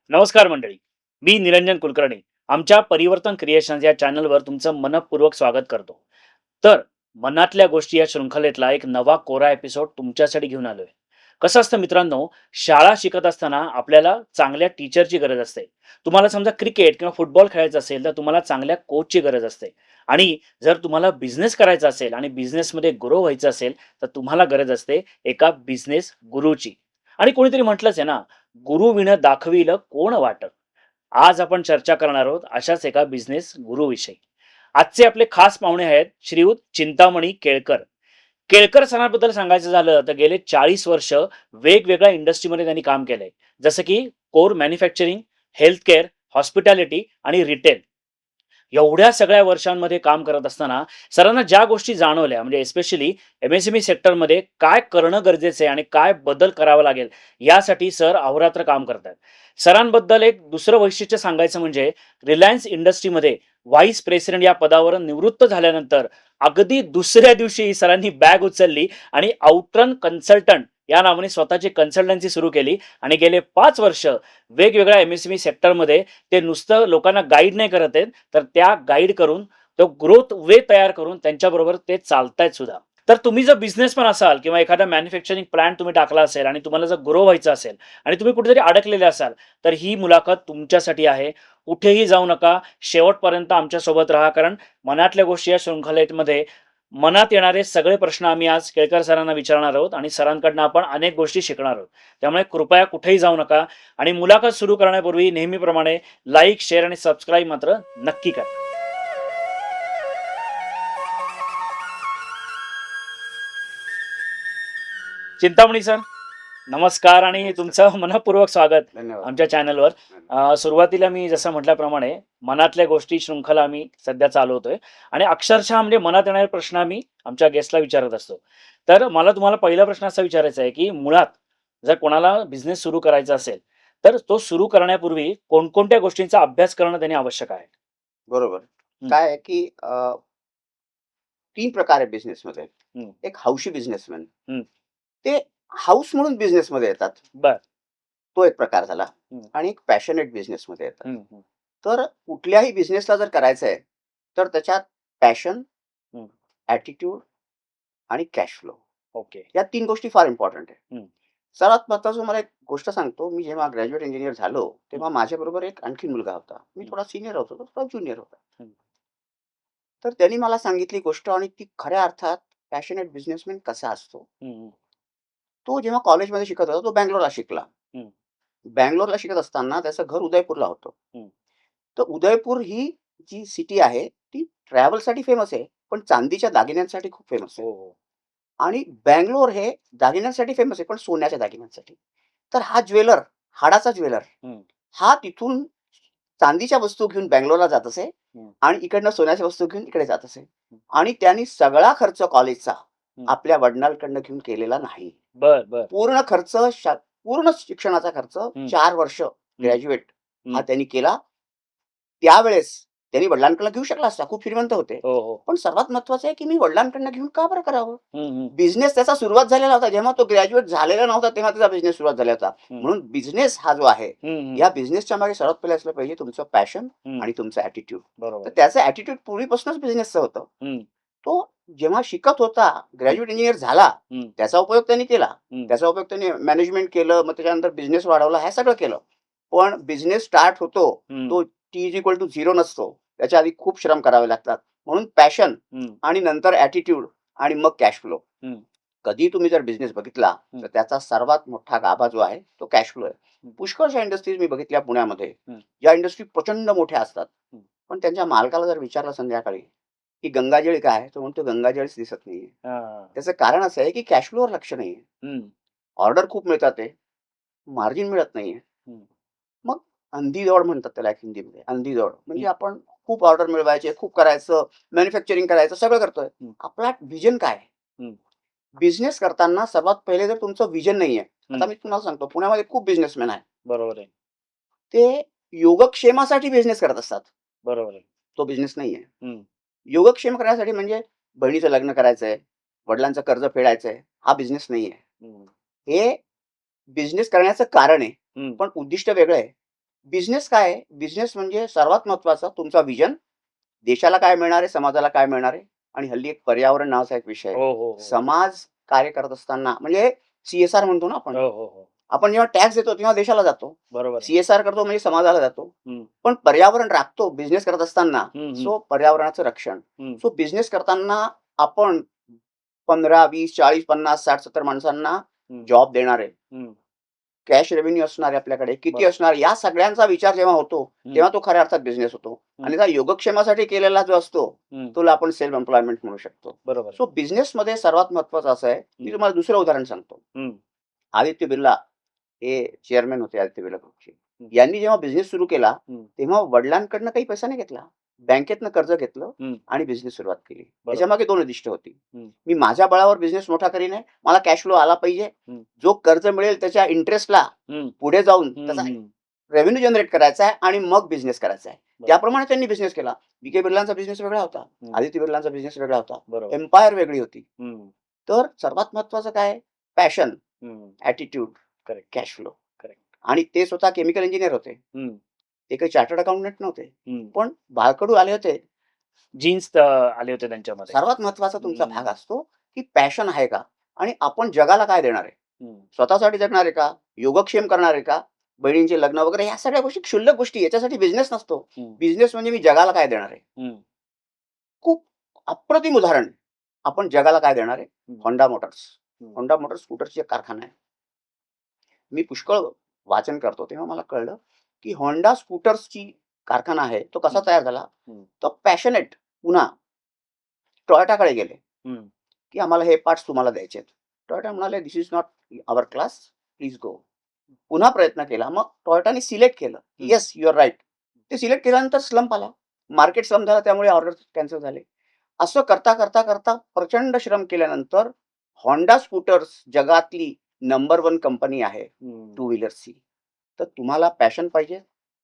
नमस्कार मंडळी. मी निरंजन कुलकर्णी. आमच्या परिवर्तन क्रिएशन्स या चॅनलवर तुमचं मनःपूर्वक स्वागत करतो. तर मनातल्या गोष्टी या शृंखलेतला एक नवा कोरा एपिसोड तुमच्यासाठी घेऊन आलोय. कसं असतं मित्रांनो, शाळा शिकत असताना आपल्याला चांगल्या टीचरची गरज असते. तुम्हाला समजा क्रिकेट किंवा फुटबॉल खेळायचं असेल, तर तुम्हाला चांगल्या कोचची गरज असते. आणि जर तुम्हाला बिझनेस करायचा असेल आणि बिझनेसमध्ये ग्रो व्हायचं असेल, तर तुम्हाला गरज असते एका बिझनेस गुरूची. आणि कोणीतरी म्हटलंच आहे ना, गुरु विण दाखविलं कोण वाट. आज आपण चर्चा करणार आहोत अशाच एका बिझनेस गुरुविषयी. आजचे आपले खास पाहुणे आहेत श्रीयुत चिंतामणी केळकर. केळकर सरांबद्दल सांगायचं झालं तर गेले 40 वर्ष वेगवेगळ्या इंडस्ट्रीमध्ये त्यांनी काम केलंय. जसं की core manufacturing, health care, hospitality आणि रिटेल. एवढ्या सगळ्या वर्षांमध्ये काम करत असताना सरांना ज्या गोष्टी जाणवल्या, म्हणजे एस्पेशली एम-एस-एम-ई सेक्टरमध्ये काय करणं गरजेचं आहे आणि काय बदल करावा लागेल, यासाठी सर अहोरात्र काम करतात. सरांबद्दल एक दुसरं वैशिष्ट्य सांगायचं म्हणजे रिलायन्स इंडस्ट्रीमध्ये व्हाईस प्रेसिडेंट या पदावर निवृत्त झाल्यानंतर अगदी दुसऱ्या दिवशी सरांनी बॅग उचलली आणि आउटरन कन्सल्टंट या नावाने स्वतःची कन्सल्टन्सी सुरू केली आणि गेले 5 वर्ष वेगवेगळ्या एम-एस-एम-ई सेक्टरमध्ये ते नुसतं लोकांना गाईड नाही करत आहेत, तर त्या गाईड करून तो ग्रोथ वे तयार करून त्यांच्याबरोबर ते चालतायत सुद्धा. तर तुम्ही जर बिझनेसमन असाल किंवा एखादा मॅन्युफॅक्चरिंग प्लांट तुम्ही टाकला असेल आणि तुम्हाला जर ग्रो व्हायचं असेल आणि तुम्ही कुठेतरी अडकलेले असाल, तर ही मुलाखत तुमच्यासाठी आहे. कुठेही जाऊ नका. शेवटपर्यंत आमच्यासोबत राहा. कारण मनातल्या गोष्टी या शृंखलेमध्ये मनात येणारे सगळे प्रश्न आम्ही आज केळकर सरांना विचारणार आहोत आणि सरांकडनं आपण अनेक गोष्टी शिकणार आहोत. त्यामुळे कृपया कुठेही जाऊ नका आणि मुलाखत सुरू करण्यापूर्वी नेहमीप्रमाणे लाईक, शेअर आणि सबस्क्राईब मात्र नक्की करा. चिंतामणी सर, नमस्कार आणि तुमचं मनःपूर्वक स्वागत धन्यवाद. आमच्या चॅनलवर. धन्यवाद. सुरुवातीला मी जसं म्हटल्याप्रमाणे मनातल्या गोष्टी शृंखला आम्ही सध्या चालवतोय आणि अक्षरशः म्हणजे मनात येणारे प्रश्न आम्ही आमच्या गेस्टला विचारत असतो. तर मला तुम्हाला पहिला प्रश्न असा विचारायचा आहे, की मुळात जर कोणाला बिझनेस सुरू करायचा असेल, तर तो सुरू करण्यापूर्वी कोणकोणत्या गोष्टींचा अभ्यास करणं त्याने आवश्यक आहे? बरोबर. हं, काय आहे, की 3 प्रकार आहे बिझनेसमध्ये. हं, एक हौशी बिझनेसमॅन. हं. ते हौस म्हणून बिझनेसमध्ये येतात. बरं. तो एक प्रकार झाला. हं, आणि एक पॅशनेट बिझनेसमध्ये येतात. हं, हं, तर कुठल्याही बिझनेसला जर करायचं आहे, तर त्याच्यात पॅशन, हं. ॲटिट्यूड आणि कॅश फ्लो ओके. या 3 गोष्टी फार इम्पोर्टंट आहे. हं, सर्वात महत्त्वाचं तुम्हाला एक गोष्ट सांगतो. मी जेव्हा ग्रॅज्युएट इंजिनिअर झालो, हं, तेव्हा माझ्याबरोबर एक आणखीन मुलगा होता. मी हं, थोडा सीनियर होतो, तो थोडा ज्युनियर होता. हं, तर त्यांनी मला सांगितली गोष्ट आणि ती खऱ्या अर्थात पॅशनेट बिझनेसमॅन कसा असतो. हं, तो जेव्हा कॉलेजमध्ये शिकत होता, तो बंगलोरला शिकला. हं, बंगलोरला शिकत असताना त्याचं घर उदयपूरला होतं. हं. तर उदयपूर ही जी सिटी आहे, ती ट्रॅव्हलसाठी फेमस आहे, पण चांदीच्या दागिन्यांसाठी खूप फेमस आहे. हो, हो. आणि बंगलोर हे दागिन्यांसाठी फेमस आहे, पण सोन्याच्या दागिन्यांसाठी. तर हा ज्वेलर, हाडाचा ज्वेलर, हं, हा तिथून चांदीच्या वस्तू घेऊन बंगलोरला जात असे हं, आणि इकडनं सोन्याच्या वस्तू घेऊन इकडे जात असे. हं, आणि त्यांनी सगळा खर्च कॉलेजचा हं. आपल्या वडिलांकडनं घेऊन केलेला नाही. बरं, बरं. पूर्ण खर्च पूर्ण शिक्षणाचा खर्च हं, 4 वर्ष हं, ग्रॅज्युएट हा हं. त्यांनी केला. त्यावेळेस त्यांनी वडिलांकडनं घेऊ शकला असता. खूप श्रीमंत होते. हो, हो. पण सर्वात महत्त्वाचं आहे, की मी वडिलांकडनं घेऊन का बरं करावं? हं, हं, बिझनेस त्याचा सुरुवात झालेला होता. जेव्हा तो ग्रॅज्युएट झालेला नव्हता, तेव्हा त्याचा बिझनेस सुरुवात झाला होता. हं, म्हणून बिझनेस हा जो आहे, हं, हं, या बिझनेसच्या मागे सर्वात पहिले असलं पाहिजे तुमचं पॅशन हं. आणि तुमचं ॲटिट्यूड. बरोबर तर आहे. त्याचं ॲटिट्यूड पूर्वीपासूनच बिझनेसचं होतं. हं, तो जेव्हा शिकत होता, हं, ग्रॅज्युएट इंजिनिअर झाला, हं, त्याचा उपयोग त्यांनी केला. हं, त्याचा उपयोग त्यांनी मॅनेजमेंट केलं, मग त्याच्यानंतर बिझनेस वाढवला, हे सगळं केलं. पण बिझनेस स्टार्ट होतो, हं, तो T=0 नसतो. त्याच्या आधी खूप श्रम करावे लागतात. म्हणून पॅशन हं, आणि नंतर ॲटिट्यूड आणि मग कॅश फ्लो. हं, कधी तुम्ही जर बिझनेस बघितला, हं, तर त्याचा सर्वात मोठा गाभा जो आहे, तो कॅश फ्लो आहे. हं, पुष्कळशा इंडस्ट्रीज मी बघितल्या पुण्यामध्ये, हं, ज्या इंडस्ट्री प्रचंड मोठ्या असतात. हं. पण त्यांच्या मालकाला जर विचारलं संध्याकाळी, की गंगाजळ काय? तो म्हणतो गंगाजळच दिसत नाहीये. हां. त्याचं कारण असं आहे, की कॅश फ्लोवर लक्ष नाहीये. हं, ऑर्डर खूप मिळतात आहे, मार्जिन मिळत नाहीये. हं, मग अंधी दौड म्हणतात त्याला एक हिंदीमध्ये. अंधी दौड हं, म्हणजे आपण खूप ऑर्डर मिळवायचे, खूप करायचं, मॅन्युफॅक्चरिंग करायचं, सगळं करतोय. हं, आपला व्हिजन काय आहे? हं, बिझनेस करताना सर्वात पहिले जर तुमचं व्हिजन नाहीये. हं. आता मी तुम्हाला सांगतो, पुण्यामध्ये खूप बिझनेसमॅन आहेत. बरोबर आहे. ते योगक्षेमासाठी बिझनेस करत असतात. बरोबर आहे. तो बिझनेस नाहीये. हं, योगक्षेम करण्यासाठी म्हणजे बहिणीचं लग्न करायचंय, वडिलांचं कर्ज फेडायचंय, हा बिझनेस नाहीये. हं, हे बिझनेस करण्याचं कारण आहे, हं, पण उद्दिष्ट वेगळं आहे. बिझनेस काय आहे? बिझनेस म्हणजे सर्वात महत्त्वाचा तुमचा व्हिजन, देशाला काय मिळणार आहे, समाजाला काय मिळणार आहे आणि हल्ली एक पर्यावरण नावाचा एक विषय आहे. हो, हो, हो. समाज कार्य करत असताना म्हणजे CSR म्हणतो ना आपण. हो, हो, हो. आपण जेव्हा टॅक्स देतो तेव्हा देशाला जातो. बरोबर आहे. CSR करतो म्हणजे समाजाला जातो. हं, पण पर्यावरण राखतो बिझनेस करत असताना. हं, हं, सो पर्यावरणाचं रक्षण. हं, सो बिझनेस करताना आपण 15, 20, 40, 50, 60, 70 माणसांना हं, जॉब देणार आहे. हं. कॅश रेव्हेन्यू असणार आहे आपल्याकडे, किती बरोबर. असणार या सगळ्यांचा विचार जेव्हा होतो, हं, तेव्हा तो खऱ्या अर्थात बिझनेस होतो. हं, आणि त्या योगक्षेमासाठी केलेला जो असतो, हं. त्याला आपण सेल्फ एम्प्लॉयमेंट म्हणू शकतो. बरोबर आहे. सो बिझनेसमध्ये सर्वात महत्त्वाचं असं आहे, मी हं, तुम्हाला दुसरं उदाहरण सांगतो. हं, आदित्य बिर्ला हे चेअरमन होते आदित्य बिर्ला ग्रुपचे. हं, यांनी जेव्हा बिझनेस सुरू केला, हं, तेव्हा वडिलांकडनं काही पैसा नाही घेतला. बँकेतनं कर्ज घेतलं हं. आणि बिझनेस सुरुवात केली. बरोबर. त्याच्यामागे 2 उद्दिष्ट होती. हं, मी माझ्या बळावर बिझनेस मोठा करीन आहे. मला कॅश फ्लो आला पाहिजे. हं, जो कर्ज मिळेल त्याच्या इंटरेस्टला हं, पुढे जाऊन हं, त्याचा हं. रेव्हेन्यू जनरेट करायचा आहे आणि मग बिझनेस करायचा आहे. बरोबर. त्याप्रमाणे त्यांनी बिझनेस केला. व्ही.के. बिर्लांचा बिझनेस वेगळा होता. हं, आदित्य बिर्लांचा बिझनेस वेगळा होता. बरोबर. एम्पायर वेगळी होती. हं, तर सर्वात महत्त्वाचं काय? पॅशन, हं. Attitude, correct, cash flow. Correct. आणि ते स्वतः केमिकल इंजिनियर होते. हं, ते काही चार्टर्ड अकाउंटंट नव्हते. हं. पण बाळकडू आले होते. जीन्स आले होते त्यांच्यामध्ये. सर्वात महत्त्वाचा तुमचा हं, भाग असतो, की पॅशन आहे का? आणि आपण जगाला काय देणार आहे? हं, स्वतःसाठी जगणार आहे का? योगक्षेम करणार आहे का? बहिणींचे लग्न वगैरे ह्या सगळ्या गोष्टी क्षुल्लक गोष्टी याच्यासाठी बिझनेस नसतो. हं, बिझनेस म्हणजे मी जगाला काय देणार आहे? हं, खूप अप्रतिम उदाहरण. आपण जगाला काय देणार आहे? हं, Honda मोटर्स. हं, Honda मोटर्स स्कूटरची एक कारखाना आहे. मी पुष्कळ वाचन करतो तेव्हा मला कळलं, की Honda स्कूटर्सची कारखाना आहे. तो कसा हं, तयार झाला? हं, तो पॅशनेट पुन्हा टोयोटाकडे गेले, हं, की आम्हाला हे पार्ट्स तुम्हाला द्यायचे आहेत. टोयोटा म्हणाले, "this is not our class. Please go." पुन्हा प्रयत्न केला. मग टोयोटाने सिलेक्ट केलं. हं. Yes, you are right. ते सिलेक्ट केल्यानंतर स्लंप आला. मार्केट स्लंप झाला त्यामुळे ऑर्डर कॅन्सल झाले. असं करता प्रचंड श्रम केल्यानंतर Honda स्कूटर्स जगातली नंबर 1 कंपनी आहे हं. टू व्हीलर्सची. तर तुम्हाला पॅशन पाहिजे,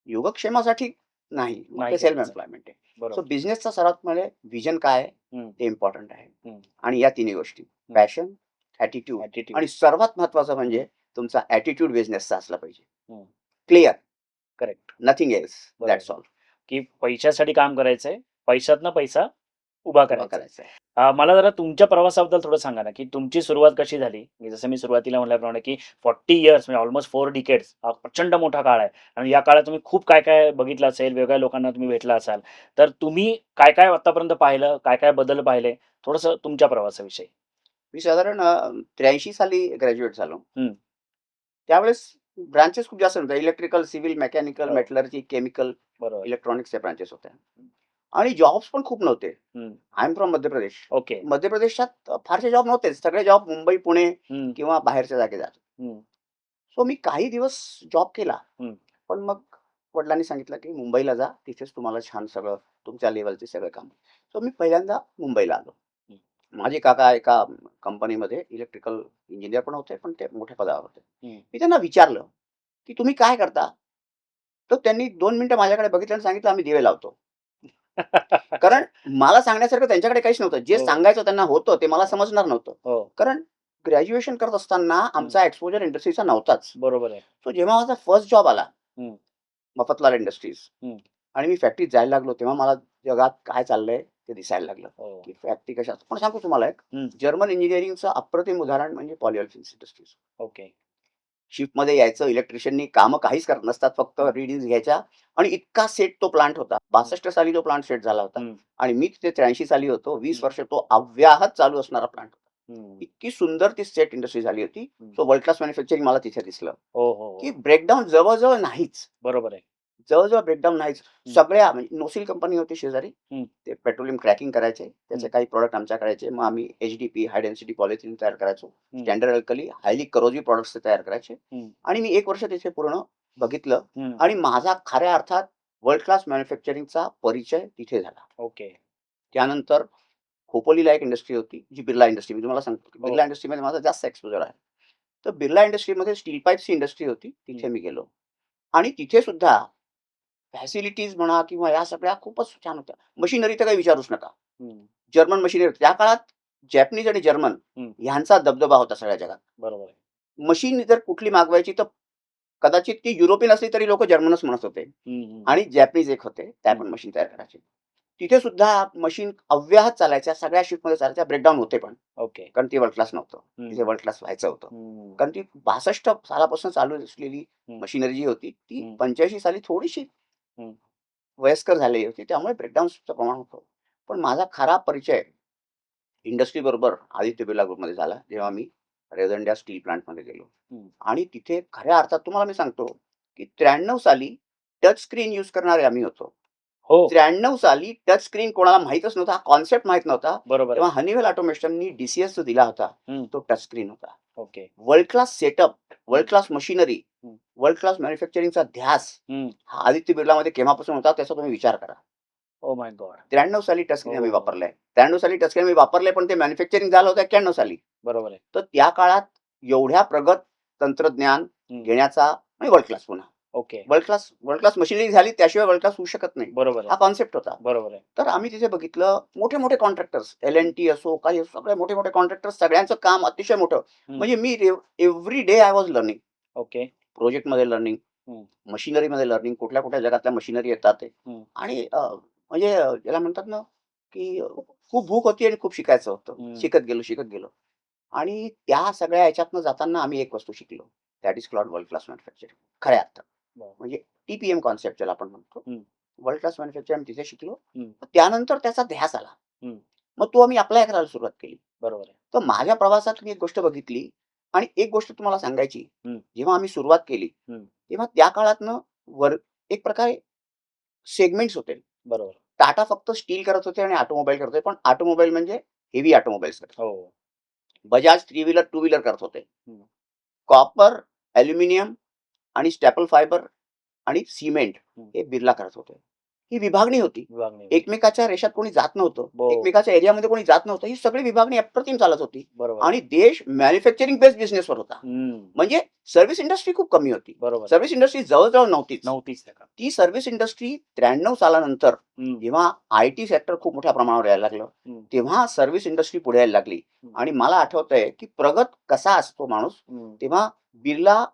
योगक्षेमासाठी नाही. मग नाही ते सेल्फ करायचं. एम्प्लॉयमेंट आहे. सो बरोबर. बिझनेसचा सर्वात म्हणजे व्हिजन काय आहे? हं, ते इम्पॉर्टंट आहे. हं, आणि या तिन्ही गोष्टी हं. Passion, attitude attitude. आणि सर्वात महत्त्वाचं म्हणजे तुमचा ॲटिट्यूड बिझनेसचा असला पाहिजे. हं, clear, correct. Nothing else. That's बरोबर. ऑल. की पैशासाठी काम करायचंय, पैशातनं पैसा उभा उभा करायचा. करायचा आहे. मला जरा तुमच्या प्रवासाबद्दल थोडं सांगा ना, की तुमची सुरुवात कशी झाली? की जसं मी सुरुवातीला म्हटल्याप्रमाणे, की 40 इयर्स म्हणजे अल्मोस्ट 4 डिकेड्स हा प्रचंड मोठा काळ आहे आणि या काळात तुम्ही खूप काय-काय बघितलं असेल, वेगळ्या लोकांना तुम्ही भेटला असाल. तर तुम्ही काय-काय आत्तापर्यंत पाहिलं? काय-काय बदल पाहिले? थोडंसं तुमच्या प्रवासाविषयी. मी साधारण 83 साली ग्रॅज्युएट झालो. हं. त्यावेळेस ब्रांचेस खूप जास्त नव्हत्या. इलेक्ट्रिकल, सिव्हिल, मेकॅनिकल, हो. मेटलर्जी, केमिकल, बरोबर. इलेक्ट्रॉनिक्सच्या ब्रांचेस होत्या. आणि जॉब्स पण खूप नव्हते. हं. I am from Madhya Pradesh. Okay. मध्य प्रदेशात फारसे जॉब नव्हतेच. सगळे जॉब मुंबई, पुणे हं, किंवा बाहेरच्या जागी जात. हं, सो मी काही दिवस जॉब केला. हं, पण मग वडिलांनी सांगितलं, की मुंबईला जा. तिथेच तुम्हाला छान सगळं तुमच्या लेव्हलचे सगळे काम. सो मी पहिल्यांदा मुंबईला आलो. हं, माझे काका एका कंपनीमध्ये इलेक्ट्रिकल इंजिनिअर पण होते, पण ते मोठ्या पदावर होते. हं. मी त्यांना विचारलं, की "तुम्ही काय करता?" तर त्यांनी 2 मिनिटं माझ्याकडे बघितलं आणि सांगितलं, "आम्ही दिवे लावतो." कारण अच्छा. मला सांगण्यासारखं त्यांच्याकडे काहीच नव्हतं. जे हो, सांगायचं त्यांना होतं ते मला समजणार नव्हतं. हो. कारण ग्रॅज्युएशन करत असताना हं. आमचा एक्सपोजर इंडस्ट्रीचा नव्हताच. बरोबर आहे. सो जेव्हा माझा फर्स्ट जॉब आला, हं, मफतलाल इंडस्ट्रीज हं. आणि मी फॅक्टरीत जायला लागलो, तेव्हा मला जगात काय चाललंय ते दिसायला लागलं, हो. की फॅक्टरी कशा पण सांगतो तुम्हाला एक हं. जर्मन इंजिनिअरिंगचं अप्रतिम उदाहरण म्हणजे पॉलिऑल्फिन्स इंडस्ट्रीज. ओके. शिफ्टमध्ये यायचं, इलेक्ट्रिशियननी कामं काहीच करत नसतात, फक्त हं, रीडिंग्स घ्यायच्या आणि इतका सेट तो प्लांट होता. हं, 62 साली तो प्लांट सेट झाला होता हं, आणि मी तिथे 83 साली होतो. 20 हं, वर्ष तो अव्याहत चालू असणारा प्लांट होता. हं, इतकी सुंदर ती सेट इंडस्ट्री झाली होती. हं. सो वर्ल्ड क्लास मॅन्युफॅक्चरिंग मला तिथे दिसलं, हो, हो, की हो. ब्रेकडाउन जवळ नाहीच. बरोबर आहे. जवळ ब्रेकडाउन नाहीच. हं, सगळ्या म्हणजे नोसिल कंपनी होती शेजारी. हं, ते पेट्रोलियम क्रॅकिंग करायचे. त्याचे हं, काही प्रॉडक्ट आमच्याकडे यायचे. मग आम्ही एच-डी-पी, हाय डेन्सिटी पॉलिथिन तयार करायचो. हं, स्टँडर्ड अल्कली, हायली करोजिव्ह प्रॉडक्ट्स ते तयार करायचे. हं, आणि मी 1 वर्ष तिथे पूर्ण बघितलं हं. आणि माझा खऱ्या अर्थात वर्ल्ड क्लास मॅन्युफॅक्चरिंगचा परिचय तिथे झाला. ओके. त्यानंतर खोपोलीला एक इंडस्ट्री होती, जी बिर्ला इंडस्ट्री. मी तुम्हाला सांगतो, की हो. बिर्ला इंडस्ट्रीमध्ये माझा जास्त एक्सपोजर आहे. तर बिर्ला इंडस्ट्रीमध्ये स्टील पाईप्सची इंडस्ट्री होती. हं, तिथे मी गेलो आणि तिथे सुद्धा फॅसिलिटीज म्हणा किंवा या सगळ्या खूपच छान होत्या. मशिनरी तर काही विचारूच नका. हं, जर्मन मशिनरी होती. त्या काळात जॅपनीज आणि जर्मन हं. ह्यांचा दबदबा होता सगळ्या जगात. बरोबर आहे. मशीन जर कुठली मागवायची तर कदाचित ती युरोपियन असली तरी लोक जर्मनच म्हणत होते आणि जॅपनीज एक होते त्या पण मशीन तयार करायचे. तिथे सुद्धा मशीन अव्याहत चालायच्या, सगळ्या शिफ्टमध्ये चालायच्या, ब्रेकडाऊन होते पण, ओके. कारण ती वर्ल्ड क्लास नव्हतं. तिथे वर्ल्ड क्लास व्हायचं होतं. कारण ती 62 सालापासून चालू असलेली मशिनरी जी होती ती 85 साली थोडीशी वयस्कर झालेली होती, त्यामुळे ब्रेकडाऊनचं प्रमाण होतं. पण माझा खरा परिचय इंडस्ट्री बरोबर आदित्य बिर्ला ग्रुपमध्ये झाला, जेव्हा मी रेवदंड्या स्टील प्लांटमध्ये गेलो. आणि तिथे खऱ्या अर्थात तुम्हाला मी सांगतो की 93 साली टच स्क्रीन यूज करणारे आम्ही होतो. हो. 93 साली टच स्क्रीन कोणाला माहीतच नव्हता, हा कॉन्सेप्ट माहीत नव्हता. बरोबर तेव्हा हनीवेल ऑटोमेशननी DCS जो दिला होता तो टच स्क्रीन होता. Okay. World class setup, world class machinery, world class मॅन्युफॅक्चरिंगचा ध्यास हा आदित्य बिर्लामध्ये केव्हापासून होता त्याचा तुम्ही विचार करा. Oh my God. 93 साली टच स्क्रीन आम्ही हो. वापरलाय. 93 साली टच स्क्रीन आम्ही वापरले, पण ते मॅन्युफॅक्चरिंग झालं होतं 91 साली. बरोबर आहे. तर त्या काळात एवढ्या प्रगत तंत्रज्ञान घेण्याचा म्हणजे वर्ल्ड क्लास पुन्हा ओके. वर्ल्ड क्लास मशिनरी झाली त्याशिवाय वर्ल्ड क्लास होऊ शकत नाही. बरोबर हा आहे. कॉन्सेप्ट होता. बरोबर आहे. तर आम्ही तिथे बघितलं मोठे मोठे कॉन्ट्रॅक्टर्स, L&T असो काही असो, सगळे मोठे मोठे कॉन्ट्रॅक्टर्स, सगळ्यांचं काम अतिशय मोठं. म्हणजे मी every day I was learning. Okay. प्रोजेक्टमध्ये लर्निंग, मशिनरीमध्ये लर्निंग, कुठल्या कुठल्या जगातल्या मशिनरी येतात ते. आणि म्हणजे ज्याला म्हणतात ना की खूप भूक होती आणि खूप शिकायचं होतं. शिकत गेलो आणि त्या सगळ्या ह्याच्यातनं जाताना आम्ही एक वस्तू शिकलो, that is Claude world class manufacturing. खऱ्या अर्थात म्हणजे TPM कॉन्सेप्ट ज्याला आपण म्हणतो, वर्ल्ड क्लास मॅन्युफॅक्चरिंग तिथे शिकलो. त्यानंतर त्याचा ध्यास आला. मग तो आम्ही अप्लाय करायला सुरुवात केली. बरोबर आहे. तर माझ्या प्रवासात मी एक गोष्ट बघितली आणि एक गोष्ट तुम्हाला सांगायची. जेव्हा आम्ही सुरुवात केली तेव्हा त्या काळातनं एक प्रकारे सेगमेंट्स होते. बरोबर. टाटा फक्त स्टील करत होते आणि ऑटोमोबाईल करत होते, पण ऑटोमोबाईल म्हणजे हेवी ऑटोमोबाईल्स करत होते. हो. बजाज 3 व्हीलर 2 व्हीलर करत होते. कॉपर, ॲल्युमिनियम आणि स्टॅपल फायबर आणि सिमेंट हे बिर्ला करत होते. ही विभागणी होती. एकमेकाच्या रेषात कोणी जात नव्हतं, एकमेकाच्या एरियामध्ये कोणी जात नव्हतं. ही सगळी विभागणी अप्रतिम चालत होती. आणि देश मॅन्युफॅक्चरिंग बेस्ड बिझनेसवर होता. म्हणजे सर्व्हिस इंडस्ट्री खूप कमी होती. सर्व्हिस इंडस्ट्री जवळजवळ नव्हतीच. ती सर्व्हिस इंडस्ट्री 93 सालानंतर जेव्हा IT सेक्टर खूप मोठ्या प्रमाणावर यायला लागलं, तेव्हा सर्व्हिस इंडस्ट्री पुढे यायला लागली. आणि मला आठवतंय की प्रगत कसा असतो माणूस, तेव्हा Birla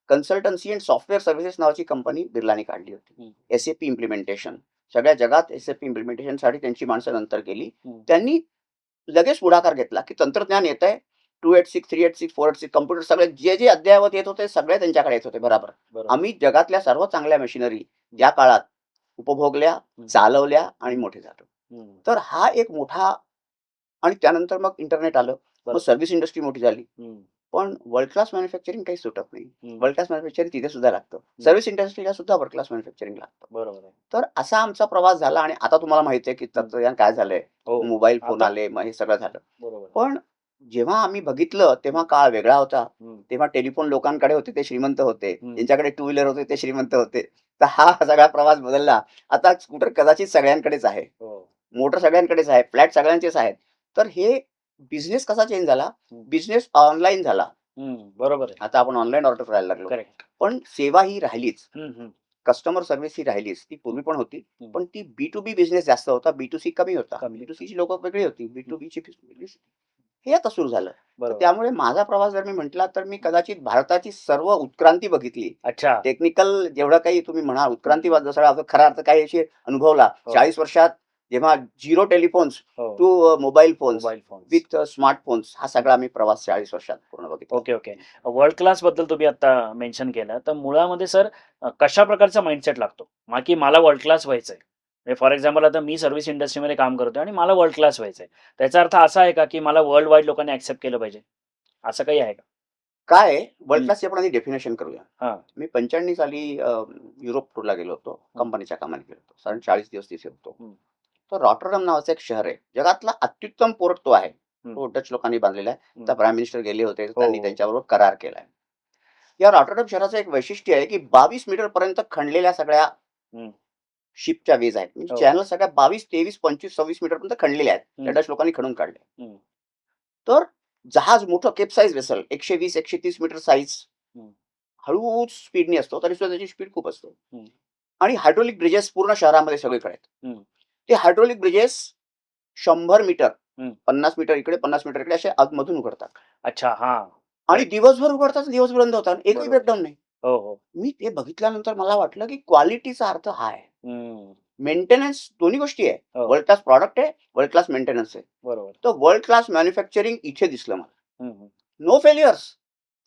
consultancy and software services नावाची कंपनी बिर्लाने काढली होती. SAP इम्प्लिमेंटेशन, सगळ्या जगात SAP इम्प्लिमेंटेशनसाठी त्यांची माणसं नंतर केली. त्यांनी लगेच पुढाकार घेतला की तंत्रज्ञान येत आहे, 286, 386, 486 कम्प्युटर सगळे जे जे अद्ययावत येत होते सगळे त्यांच्याकडे येत होते. बरोबर. आम्ही जगातल्या सर्व चांगल्या मशिनरी या काळात उपभोगल्या, चालवल्या आणि मोठे झालो. तर हा एक मोठा. आणि त्यानंतर मग इंटरनेट आलं, मग सर्व्हिस इंडस्ट्री मोठी झाली. पण वर्ल्ड क्लास मॅन्युफॅक्चरिंग काही सुटत नाही. वर्ल्ड क्लास मॅन्युफॅक्चरिंग तिथे सुद्धा लागतं. सर्व्हिस इंडस्ट्रीला सुद्धा वर्ल्ड क्लास मॅन्युफॅक्चरिंग लागतं. बरोबर आहे. तर असा आमचा प्रवास झाला आणि आता तुम्हाला माहिती आहे की तंत्रज्ञान काय झालंय. मोबाईल फोन आले, मग हे सगळं झालं. पण जेव्हा आम्ही बघितलं तेव्हा काळ वेगळा होता. तेव्हा टेलिफोन लोकांकडे होते, ते श्रीमंत होते. ज्यांच्याकडे 2 व्हीलर होते ते श्रीमंत होते. तर हा सगळा प्रवास बदलला. आता स्कूटर कदाचित सगळ्यांकडेच आहे, मोटर सगळ्यांकडेच आहे, फ्लॅट सगळ्यांचेच आहेत. तर हे बिझनेस कसा चेंज झाला, बिझनेस ऑनलाईन झाला. बरोबर आहे. आता आपण ऑनलाईन ऑर्डर करायला लागलो. करेक्ट. पण सेवा ही राहिलीच, कस्टमर सर्व्हिस ही राहिलीच. ती पूर्वी पण होती, पण ती B2B बिझनेस जास्त होता, B2C कमी होता. B2C ची लोक वेगळी होती, B2B ची हे आता सुरू झालं. त्यामुळे माझा प्रवास जर मी म्हटला तर मी कदाचित भारताची सर्व उत्क्रांती बघितली. अच्छा. टेक्निकल जेवढं काही तुम्ही म्हणा उत्क्रांती जसा खरा अर्थ काही अशी अनुभवला. 40 वर्षात जेव्हा 0 telephones to mobile phones with smartphones, हा सगळा मी प्रवास 40 वर्षात पूर्ण बघितला. ओके. वर्ल्ड क्लास बद्दल तुम्ही आता मेन्शन केलं, तर मुळामध्ये सर कशा प्रकारचा माइंडसेट लागतो की मला वर्ल्ड क्लास व्हायचंय? फॉर एक्झाम्पल आता मी सर्व्हिस इंडस्ट्रीमध्ये काम करतोय आणि मला वर्ल्ड क्लास व्हायचंय. त्याचा अर्थ असा आहे का की मला वर्ल्ड वाईड लोकांनी ऍक्सेप्ट केलं पाहिजे, असं काही आहे का? काय वर्ल्ड क्लासची आपण आधी डेफिनेशन करूया. मी 95 साली युरोप टूरला गेलो होतो, कंपनीच्या कामाने गेलो होतो. साधारण 40 दिवस तिथे होतो. तर रॉटरडॅम नावाचं एक शहर आहे, जगातला अत्युत्तम पोर्ट तो आहे. तो डच लोकांनी बांधलेला आहे. तर प्राईम मिनिस्टर गेले होते, त्यांनी त्यांच्याबरोबर करार केलाय. या रॉटरडॅम शहराचं एक वैशिष्ट्य आहे की 22 मीटर पर्यंत खणलेल्या सगळ्या शिपच्या वेज आहेत. म्हणजे चॅनल सगळ्या 22, 23, 25, 26 मीटर पर्यंत खणलेल्या आहेत. त्या डच लोकांनी खणून काढले. तर जहाज मोठं केपसाइज वेसल 120, 130 मीटर साईज, हळूच स्पीडने असतो, तरी सुद्धा त्याची स्पीड खूप असतो. आणि हायड्रोलिक ब्रिजेस पूर्ण शहरामध्ये सगळीकडे आहेत. ते हायड्रोलिक ब्रिजेस 100 मीटर, 50 मीटर इकडे 50 मीटर इकडे असे आतमधून उघडतात. अच्छा. हा. आणि दिवसभर उघडतात, दिवसभर बंद होतात, एकही ब्रेकडाऊन नाही. हो, हो. मी ते बघितल्यानंतर मला वाटलं, की क्वालिटीचा अर्थ हा आहे. हं. मेंटेनन्स दोन्ही गोष्टी आहे. हो. वर्ल्ड क्लास प्रॉडक्ट आहे, वर्ल्ड क्लास मेंटेनन्स आहे. बरोबर. तर वर्ल्ड क्लास मॅन्युफॅक्चरिंग इथे दिसलं मला. हं, हं. No failures.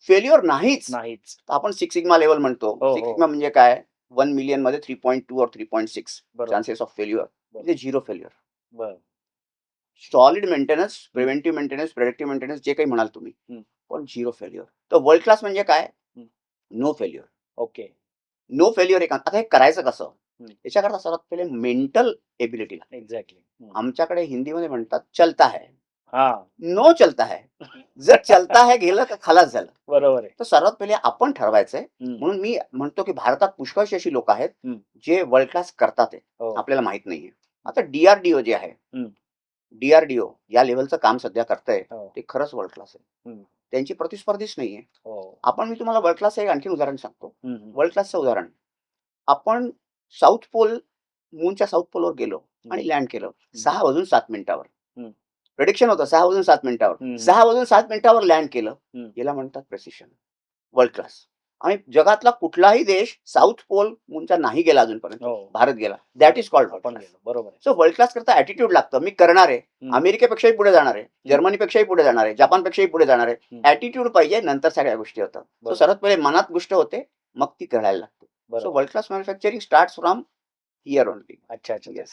फेल्युअर नाहीच. नाहीच. आपण सिक्स सिग्मा लेव्हल म्हणतो. हो, सिक्स हो. सिग्मा म्हणजे काय? 1 मिलियन मध्ये 3.2 और 3.6 बरोबर. Chances of failure. बरोबर. म्हणजे झिरो फेल्युअर. बरं. Solid maintenance, preventive maintenance, predictive maintenance जे काही म्हणाल तुम्ही, हं. पण झिरो फेल्युअर. तर वर्ल्ड क्लास म्हणजे काय? हं. No failure. Okay. No failure एक आता हे करायचं कसं? हं. याच्याकरता सर्वात पहिले मेंटल एबिलिटी लागते. एक्झॅक्टली. हं. आमच्याकडे हिंदीमध्ये म्हणतात चलता है. हां. नो चलता है. जर चलता है गेलं तर खलास झालं. बरोबर आहे. तर सर्वात पहिले आपण ठरवायचंय. हं. म्हणून मी म्हणतो, की भारतात पुष्कळशी अशी लोकं आहेत, हं. जे वर्ल्ड क्लास करतात आहे. हो. आपल्याला माहीत नाहीये. आता DRDO जे आहे, हं. DRDO या लेव्हलचं काम सध्या करतंय, हो. ते खरंच वर्ल्ड क्लास आहे. हं. त्यांची प्रतिस्पर्धीच नाहीये. हो. मी तुम्हाला वर्ल्ड क्लासचं एक आणखीन उदाहरण सांगतो. हं, हं. वर्ल्ड क्लासचं उदाहरण. आपण साउथ पोल मूनच्या साउथ पोलवर गेलो आणि लँड केलं 6 वाजून 7 मिनिटावर. हं. प्रेडिक्शन होतं 6 वाजून 7 मिनिटावर. हं. 6 वाजून 7 मिनिटावर लँड केलं. हं. याला म्हणतात प्रेसिशन. World class. आणि जगातला कुठलाही देश साउथ पोल मूनच्या नाही गेला अजूनपर्यंत. हो. भारत गेला. दॅट इज कॉल्ड वर्ल्ड आपण क्लास. गेलो. बरोबर आहे. सो वर्ल्ड क्लास करता ॲटिट्यूड लागतं. मी करणार आहे. हं. अमेरिकेपेक्षाही पुढे जाणार आहे. जर्मनीपेक्षाही पुढे जाणार आहे. जपानपेक्षाही पुढे जाणार आहे. हं. ॲटिट्यूड पाहिजे, नंतर सगळ्या गोष्टी होतात. सो बरोबर. सर्वात पहिले मनात गोष्ट होते, मग ती करायला लागते. सो बरोबर. World class manufacturing starts from here only. अच्छा, अच्छा. येस.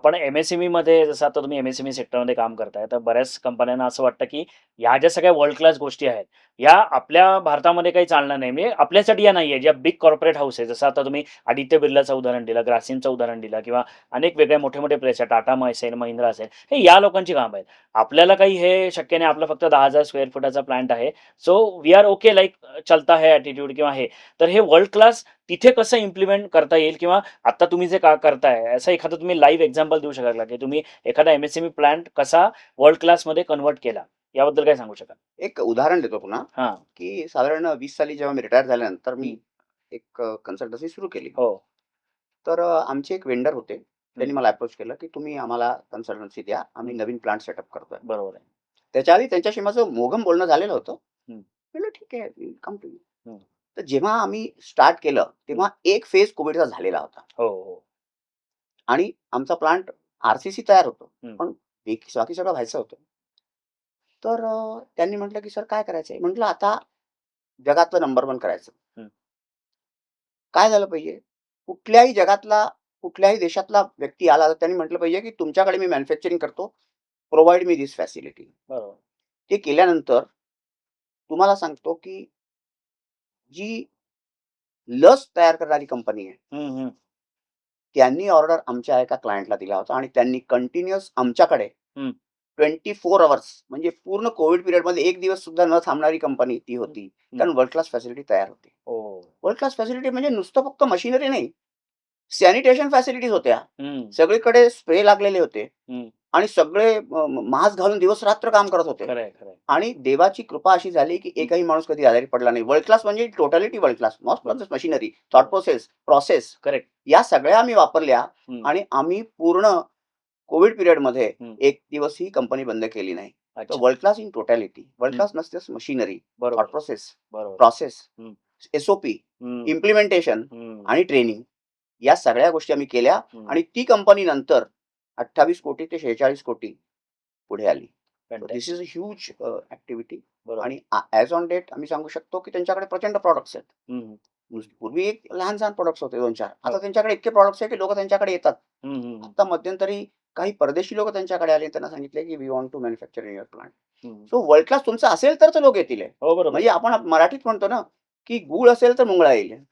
पण MSMEमध्ये जसं आता तुम्ही MSME सेक्टरमध्ये काम करताय, तर बऱ्याच कंपन्यांना असं वाटतं, की ह्या ज्या सगळ्या वर्ल्ड क्लास गोष्टी आहेत, या आपल्या भारतामध्ये काही चालणार नाही. म्हणजे आपल्यासाठी या नाहीये. ज्या बिग कॉर्पोरेट हाऊस आहे, जसं आता तुम्ही आदित्य बिर्लाचं उदाहरण दिलं, ग्रासिमचं उदाहरण दिलं किंवा अनेक वेगळे मोठे-मोठे प्लेस आहेत, टाटा असेल, महिंद्रा असेल, हे या लोकांची कामं आहेत. आपल्याला काही हे शक्य नाही. आपलं फक्त 10,000 स्क्वेअर फुटाचा प्लांट आहे. So we are okay like चलता है ॲटिट्यूड किंवा हे. तर हे वर्ल्ड क्लास तिथे कसं इम्प्लिमेंट करता येईल किंवा आता तुम्ही जे करताय, असं एखादं तुम्ही लाईव्ह एक्झाम्पल देऊ शकाल का, की तुम्ही एखादा MSME प्लांट कसा वर्ल्ड क्लासमध्ये कन्व्हर्ट केला? याबद्दल काय सांगू शकाल? एक उदाहरण देतो पुन्हा, हां. की साधारण 20 साली जेव्हा मी रिटायर झाल्यानंतर मी हं. एक कन्सल्टन्सी सुरू केली. हो. तर आमचे एक वेंडर होते. त्यांनी हं. मला अप्रोच केलं, की तुम्ही आम्हाला कन्सल्टन्सी द्या. आम्ही हं. नवीन प्लांट सेटअप करतोय. बरोबर आहे. त्याच्या आधी त्यांच्याशी माझं मोघम बोलणं झालेलं होतं. हं. म्हटलं ठीक आहे, कम टू यू. हं. तर जेव्हा आम्ही स्टार्ट केलं, तेव्हा एक फेज कोव्हिडचा झालेला होता. हो, हो. आणि आमचा प्लांट RCC तयार होतो. हं. पण बाकी सगळं व्हायचं होतं. तर त्यांनी म्हटलं, की "सर काय करायचंय?" म्हटलं, "आता जगातलं नंबर 1 करायचं." हं. काय झालं पाहिजे? कुठल्याही जगातला, कुठल्याही देशातला व्यक्ती आला, तर त्यांनी म्हटलं पाहिजे, की "तुमच्याकडे मी मॅन्युफॅक्चरिंग करतो. Provide me this facility." बरोबर. ते केल्यानंतर तुम्हाला सांगतो, की जी लस तयार करणारी कंपनी आहे, हं, हं. त्यांनी ऑर्डर आमच्या एका क्लायंटला दिला होता आणि त्यांनी कंटिन्युअस आमच्याकडे हं. 24 अवर्स म्हणजे पूर्ण कोव्हिड पिरियडमध्ये एक दिवस सुद्धा न थांबणारी कंपनी ती होती. हं. कारण वर्ल्ड क्लास फॅसिलिटी तयार होती. हो. वर्ल्ड क्लास फॅसिलिटी म्हणजे नुसतं फक्त मशिनरी नाही, सॅनिटेशन फॅसिलिटीज होत्या. हं. सगळीकडे स्प्रे लागलेले होते हं. आणि सगळे मास्क घालून दिवस-रात्र काम करत होते. खरं आहे, खरं आहे. आणि देवाची कृपा अशी झाली, की एकही माणूस कधी आजारी पडला नाही. वर्ल्ड क्लास म्हणजे टोटॅलिटी वर्ल्ड क्लास. नॉट बरं. Just machinery, thought process correct. या सगळ्या आम्ही वापरल्या हं. आणि आम्ही पूर्ण कोव्हिड पिरियडमध्ये हं. एक दिवस ही कंपनी बंद केली नाही. तर अच्छा. World class in totality. World हं. क्लास नसतेच मशिनरी, बरोबर. थॉट प्रोसेस, बरोबर. प्रोसेस, हं. SOP, हं. इम्प्लिमेंटेशन हं. आणि ट्रेनिंग या सगळ्या गोष्टी आम्ही केल्या हं. आणि ती कंपनी नंतर 28 कोटी ते 46 कोटी पुढे आली. So this is fantastic. A huge activity बरोबर. आणि ॲज ऑन डेट आम्ही सांगू शकतो, की त्यांच्याकडे प्रचंड प्रॉडक्ट्स आहेत. हं, हं. पूर्वी एक लहान-सहान प्रॉडक्ट्स होते 2-4. आता हो. त्यांच्याकडे इतके प्रॉडक्ट्स आहेत, की लोकं त्यांच्याकडे येतात. हं, हं, हं. आता मध्यंतरी काही परदेशी लोकं त्यांच्याकडे आले. त्यांना सांगितले, की "we want to manufacture in your plant." हं. सो वर्ल्ड क्लास तुमचं असेल तर लोक येतील आहे. हो, बरोबर म्हणजे आहे. आपण मराठीत म्हणतो ना, की गूळ असेल तर मुंगळा येईल.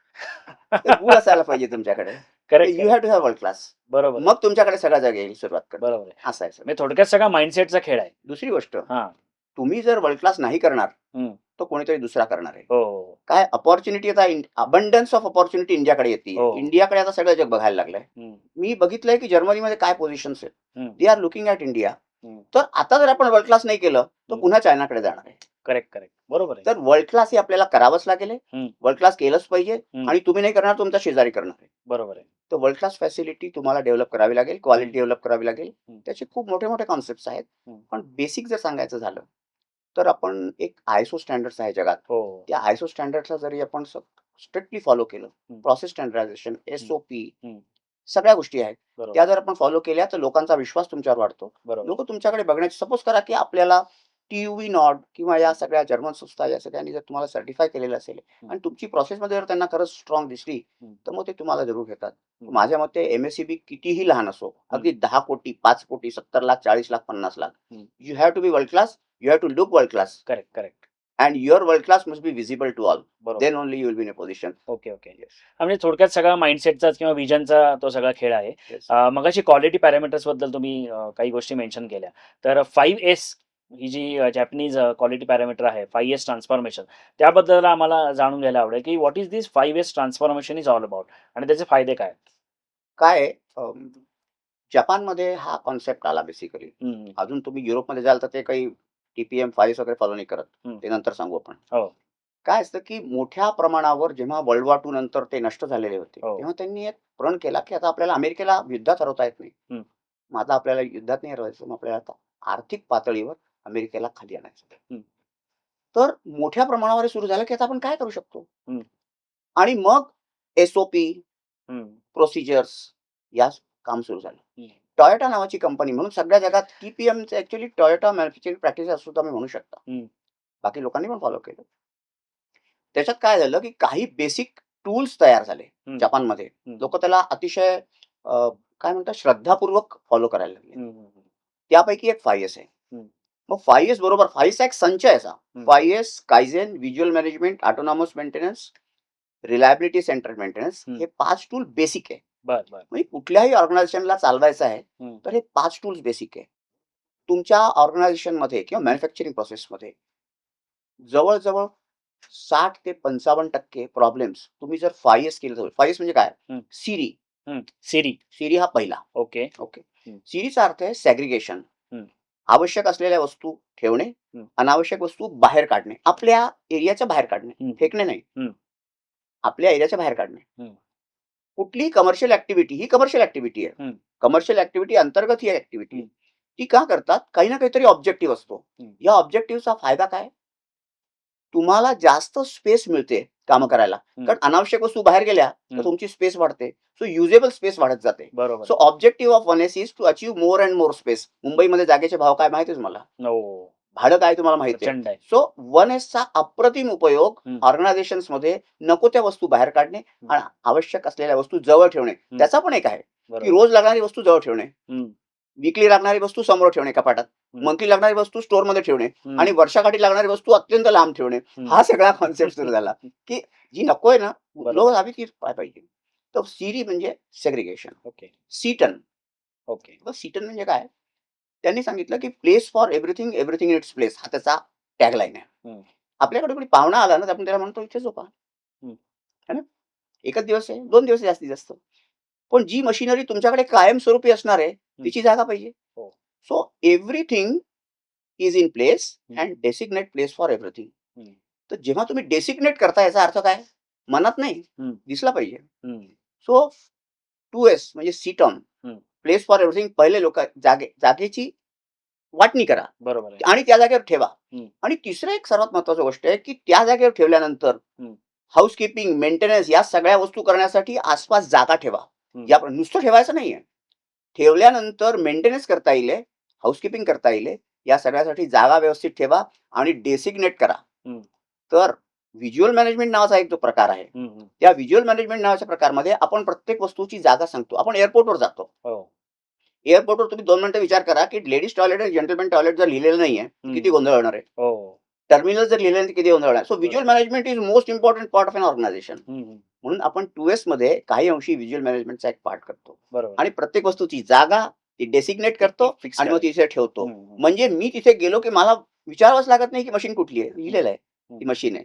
तर गूळ असायला पाहिजे तुमच्याकडे. Correct, you have correct. To have world class. बरोबर आहे. मग तुमच्याकडे सगळा जग येईल सुरुवात करता. बरोबर आहे. असं आहे सगळं. म्हणजे थोडक्यात सगळा माइंडसेटचा खेळ आहे. दुसरी गोष्ट, हां. तुम्ही जर वर्ल्ड क्लास नाही करणार, हं. तर कोणीतरी दुसरा करणार आहे. हो, हो, हो. काय अपॉर्च्युनिटी आता अबंडन्स ऑफ अपॉर्च्युनिटी इंडियाकडे येतीये. हो. इंडियाकडे आता सगळं जग बघायला लागलंय. हं. मी बघितलंय, की जर्मनीमध्ये काय पोझिशन्स आहेत. हं. They are looking at India. हं. तर आता जर आपण वर्ल्ड क्लास नाही केलं, तर हं. पुन्हा चायनाकडे जाणार आहे. Correct, correct. बरोबर आहे. तर वर्ल्ड क्लास हे आपल्याला करावंच लागेल आहे. हं. वर्ल्ड क्लास केलंच पाहिजे हं. आणि तुम्ही नाही करणार, तुमचा शेजारी करणार आहे. बरोबर आहे. तर वर्ल्ड क्लास फॅसिलिटी तुम्हाला डेव्हलप करावी लागेल, क्वालिटी हं. डेव्हलप करावी लागेल. हं. त्याचे खूप मोठे-मोठे कॉन्सेप्ट्स आहेत. हं. पण बेसिक जर सांगायचं झालं, तर आपण एक ISO स्टँडर्ड्स आहे जगात. हो. त्या ISO स्टँडर्ड्सला जरी आपण स्ट्रिक्टली फॉलो केलं, हं. प्रोसेस स्टँडर्डायझेशन, SOP हं. सगळ्या गोष्टी आहेत. बरोबर, त्या जर आपण फॉलो केल्या तर लोकांचा विश्वास तुमच्यावर वाढतो. बरोबर. लोकं तुमच्याकडे बघण्याची सपोज करा, की आपल्याला TÜV नॉड किंवा या सगळ्या जर्मन संस्था या सगळ्यांनी जर तुम्हाला सर्टिफाय केलेलं असेल हं. आणि तुमची प्रोसेसमध्ये जर त्यांना खरंच स्ट्राँग दिसली, हं. तर मग ते तुम्हाला जरूर घेतात. हं. माझ्या मते MSCB कितीही लहान असो, अगदी 10 कोटी, 5 कोटी, 70 लाख, 40 लाख, 50 लाख. हं. You have to be world class, you have to look world class correct, correct. And your world class must be visible to all. बरोबर. Then only you will be in a position. Okay, okay. म्हणजे थोडक्यात सगळा माइंडसेटचाच किंवा विजनचा तो सगळा खेळ आहे. मगाशी क्वालिटी पॅरामीटर्स बद्दल तुम्ही काही गोष्टी मेन्शन केल्या. तर 5S ही जी जॅपनीज क्वालिटी पॅरामीटर आहे, 5S ट्रान्सफॉर्मेशन त्याबद्दल आम्हाला जाणून घ्यायला आवडेल, की what is this 5S transformation is all about आणि त्याचे फायदे काय आहेत? काय आहे, जपानमध्ये हा कॉन्सेप्ट आला बेसिकली. हं, अजून तुम्ही युरोपमध्ये जाल तर ते काही TPM 5 वगैरे फॉलो नाही करत. हं. ते नंतर सांगू आपण. हो. काय असतं, की मोठ्या प्रमाणावर जेव्हा वर्ल्ड वॉर II नंतर ते नष्ट झालेले होते, हो. तेव्हा त्यांनी एक प्रण केला, की आता आपल्याला अमेरिकेला युद्धात हरवता येत नाही. हं. मग आता आपल्याला युद्धात नाही हरवायचं, मग आपल्याला आता आर्थिक पातळीवर अमेरिकेला खाली आणायचं. हं. तर मोठ्या प्रमाणावर हे सुरू झालं, की आता आपण काय करू शकतो? हं. आणि मग SOP, हं. प्रोसिजर्स या काम सुरू झालं. हं. टोयोटा नावाची कंपनी म्हणून सगळ्या जगात TPMचं ॲक्चुअली टोयोटा मॅन्युफॅक्चरिंग प्रॅक्टिस असं सुद्धा मी म्हणू शकता. हं. बाकी लोकांनी पण फॉलो केलं. त्याच्यात काय झालं, की काही बेसिक टूल्स तयार झाले हं. जपानमध्ये. हं. लोकं त्याला अतिशय काय म्हणतात श्रद्धापूर्वक फॉलो करायला लागले. हं, हं, हं. त्यापैकी एक 5S आहे. हं. मग 5S बरोबर 5 चा एक संच आहे असा. हं. 5S, kaizen, visual management, autonomous maintenance, reliability centred maintenance हं. हे 5 टूल बेसिक आहे. बरं, बरं. म्हणजे कुठल्याही ऑर्गनायझेशनला चालवायचं आहे, हं. तर हे 5 टूल्स बेसिक आहे. तुमच्या ऑर्गनायझेशनमध्ये किंवा मॅन्युफॅक्चरिंग प्रोसेसमध्ये जवळ-जवळ 60 ते 55% प्रॉब्लेम्स तुम्ही जर 5S केलं तर 5S म्हणजे काय? हं. सिरी. हं. सिरी. सिरी हा पहिला. ओके. ओके. हं. सिरीचा अर्थ आहे सॅग्रिगेशन. हं. आवश्यक असलेल्या वस्तू ठेवणे, हं. अनावश्यक वस्तू बाहेर काढणे. आपल्या एरियाच्या बाहेर काढणे. हं. फेकणे नाही. हं. आपल्या एरियाच्या बाहेर काढणे. हं. कुठलीही कमर्शियल ॲक्टिव्हिटी ही कमर्शियल ॲक्टिव्हिटी आहे. हं. कमर्शियल ॲक्टिव्हिटी अंतर्गत ही ॲक्टिव्हिटी आहे. हं. ती का करतात? काही ना काहीतरी ऑब्जेक्टिव्ह असतो. हं. या ऑब्जेक्टिव्हचा फायदा काय? तुम्हाला जास्त स्पेस मिळते कामं करायला. हं. कारण अनावश्यक वस्तू बाहेर गेल्या तर हं. तुमची स्पेस वाढते. सो युजेबल स्पेस वाढत जाते. बरोबर. So objective of 1S is to achieve more and more space. मुंबईमध्ये जागेचे भाव काय माहिती आहे तुम्हाला? हो. भाडं काय तुम्हाला माहिती आहे. प्रचंड आहे. सो 1Sचा अप्रतिम उपयोग हं. ऑर्गनायझेशन्समध्ये नको त्या वस्तू बाहेर काढणे हं. आणि आवश्यक असलेल्या वस्तू जवळ ठेवणे. हं. त्याचा पण एक आहे, की बरोबर. रोज लागणारी वस्तू जवळ ठेवणे. हं. वीकली लागणारी वस्तू समोर ठेवणे कपाटात. हं. मंथली लागणारी वस्तू स्टोअरमध्ये ठेवणे हं. आणि वर्षाकाठी लागणारी वस्तू अत्यंत लांब ठेवणे. हं. हा सगळा कॉन्सेप्ट सुरू झाला, की जी नको आहे ना, बरोबर. लोक हवी ती पाहिजे. तर सिरी म्हणजे सेग्रिगेशन. ओके. सीटन. ओके. सीटन म्हणजे काय? त्यांनी सांगितलं, की place for everything, everything in its place हा त्याचा टॅगलाईन आहे. हं. आपल्याकडे कोणी पाहुणा आला ना, तर आपण त्याला म्हणतो इथे झोपा. हं. है ना? एकच दिवस आहे, 2 दिवस आहे जास्तीत जास्त. पण जी मशिनरी तुमच्याकडे कायमस्वरूपी असणार आहे, तिची जागा पाहिजे. हो. So everything is in place हं. And designate place for everything. हं. तर जेव्हा तुम्ही डेसिग्नेट करता याचा अर्थ काय? मनात नाही, हं. दिसला पाहिजे. हं. सो 2S म्हणजे सीट ऑन, हं. प्लेस फॉर एव्हरीथिंग पहिले लोक जागेची वाटणी करा बरोबर आहे. आणि त्या जागेवर ठेवा. हं. आणि तिसरं एक सर्वात महत्त्वाची गोष्ट आहे, की त्या जागेवर ठेवल्यानंतर हं. हाउसकीपिंग, मेंटेनन्स या सगळ्या वस्तू करण्यासाठी आसपास जागा ठेवा. हं. या नुसतं ठेवायचं नाहीये. ठेवल्यानंतर मेंटेनन्स करता येईल, हाउसकीपिंग करता येईल, या सगळ्यासाठी जागा व्यवस्थित ठेवा आणि डेसिग्नेट करा. हं. तर व्हिज्युअल मॅनेजमेंट नावाचा एक जो प्रकार आहे, हं, हं. त्या व्हिज्युअल मॅनेजमेंट नावाच्या प्रकारमध्ये आपण प्रत्येक वस्तूची जागा सांगतो. आपण एअरपोर्टवर जातो. हो. एअरपोर्टवर तुम्ही 2 मिनिटं विचार करा, की लेडीज टॉयलेट आणि जेंटलमॅन टॉयलेट जर लिहिलेलं नाहीये, तर हं. किती गोंधळ होणार आहे. हो. टर्मिनल जर लिहिलं नाही, तर किती गोंधळ होणार. सो व्हिज्युअल बरोबर. Management is most important part of an organisation. हं, हं. म्हणून आपण 2S मध्ये काही अंशी व्हिज्युअल मॅनेजमेंटचा एक पार्ट करतो बरोबर. आणि प्रत्येक वस्तूची जागा ती डेसिग्नेट करतो फिक्स आणि मग करायचं. तिथे ठेवतो. हं, हं. म्हणजे मी तिथे गेलो, की मला विचारावंच लागत नाही, की मशीन कुठली आहे. लिहिलेलं आहे, हं. ती मशीन आहे.